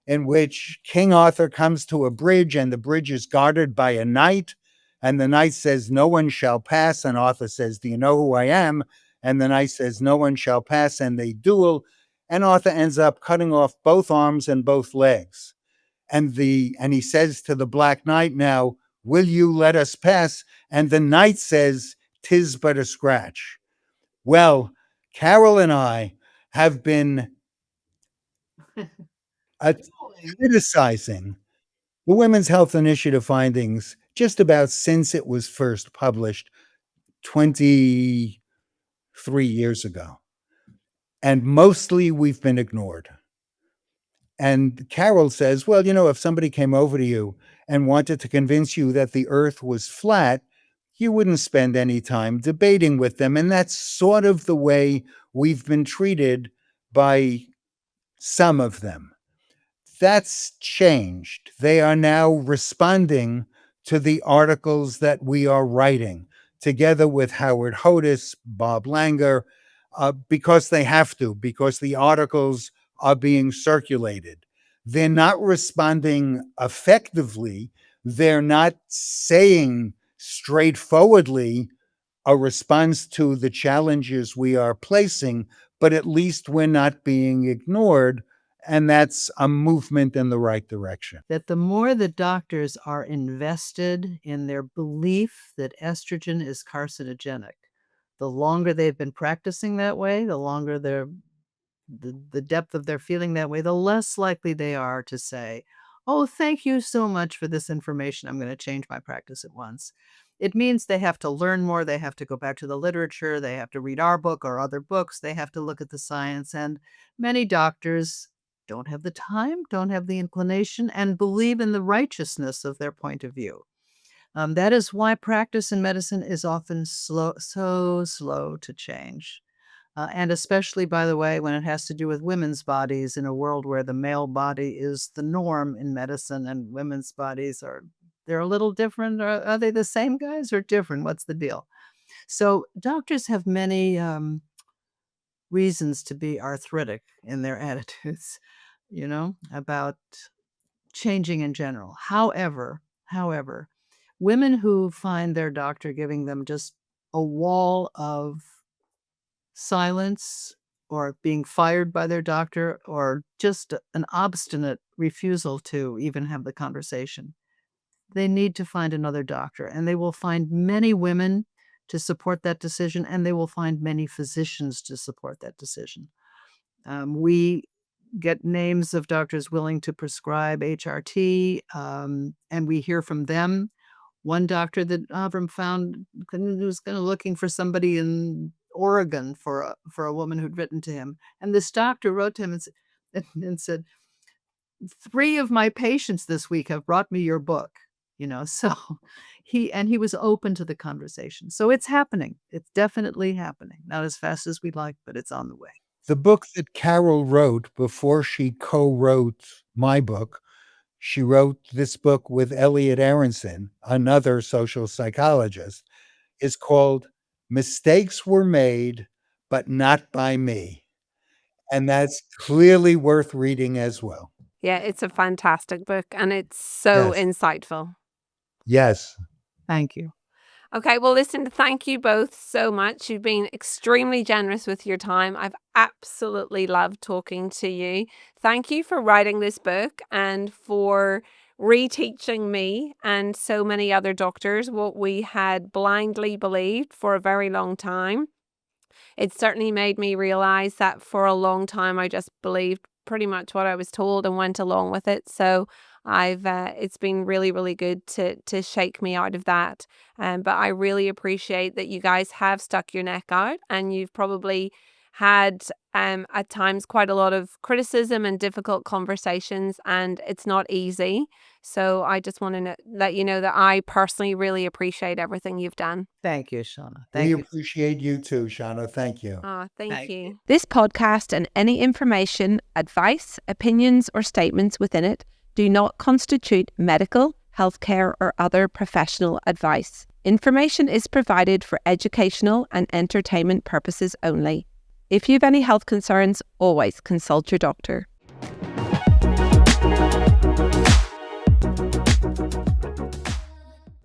in which King Arthur comes to a bridge, and the bridge is guarded by a knight. And the knight says, "No one shall pass." And Arthur says, "Do you know who I am?" And the knight says, "No one shall pass." And they duel. And Arthur ends up cutting off both arms and both legs. And he says to the Black Knight, "Now, will you let us pass?" And the knight says, "'Tis but a scratch." Well, Carol and I have been criticizing the Women's Health Initiative findings just about since it was first published 23 years ago. And mostly we've been ignored. And Carol says, "Well, if somebody came over to you and wanted to convince you that the earth was flat, you wouldn't spend any time debating with them." And that's sort of the way we've been treated by some of them. That's changed. They are now responding to the articles that we are writing, together with Howard Hodis, Bob Langer, because they have to, because the articles are being circulated. They're not responding effectively. They're not saying straightforwardly a response to the challenges we are placing, but at least we're not being ignored. And that's a movement in the right direction. That the more the doctors are invested in their belief that estrogen is carcinogenic, the longer they've been practicing that way, the longer the depth of their feeling that way, the less likely they are to say, "Oh, thank you so much for this information. I'm going to change my practice at once." It means they have to learn more. They have to go back to the literature. They have to read our book or other books. They have to look at the science. And many doctors don't have the time, don't have the inclination, and believe in the righteousness of their point of view. That is why practice in medicine is often so slow to change. And especially, by the way, when it has to do with women's bodies in a world where the male body is the norm in medicine and women's bodies they're a little different. Are they the same guys or different? What's the deal? So doctors have many reasons to be arthritic in their attitudes, about changing in general. However, women who find their doctor giving them just a wall of silence or being fired by their doctor or just an obstinate refusal to even have the conversation, they need to find another doctor, and they will find many women to support that decision, and they will find many physicians to support that decision. We get names of doctors willing to prescribe HRT, and we hear from them. One doctor that Avrum found was kind of looking for somebody in Oregon for a woman who'd written to him, and this doctor wrote to him and said, 3 of my patients this week have brought me your book. So he was open to the conversation. So it's happening. It's definitely happening. Not as fast as we'd like, but it's on the way. The book that Carol wrote before she co-wrote my book, she wrote this book with Elliot Aronson, another social psychologist, is called Mistakes Were Made, But Not by Me. And that's clearly worth reading as well. Yeah, it's a fantastic book and it's so Yes. insightful. Yes. Thank you. Okay, well, listen, thank you both so much. You've been extremely generous with your time. I've absolutely loved talking to you. Thank you for writing this book and for reteaching me and so many other doctors what we had blindly believed for a very long time. It certainly made me realize that for a long time I just believed pretty much what I was told and went along with it. So it's been really, really good to shake me out of that. But I really appreciate that you guys have stuck your neck out, and you've probably had at times quite a lot of criticism and difficult conversations, and it's not easy. So I just want to let you know that I personally really appreciate everything you've done. Thank you, Shauna. We Thank you. appreciate you too, Shauna. Thank you. Thank Thank you. you. This podcast and any information, advice, opinions, or statements within it do not constitute medical, healthcare, or other professional advice. Information is provided for educational and entertainment purposes only. If you have any health concerns, always consult your doctor.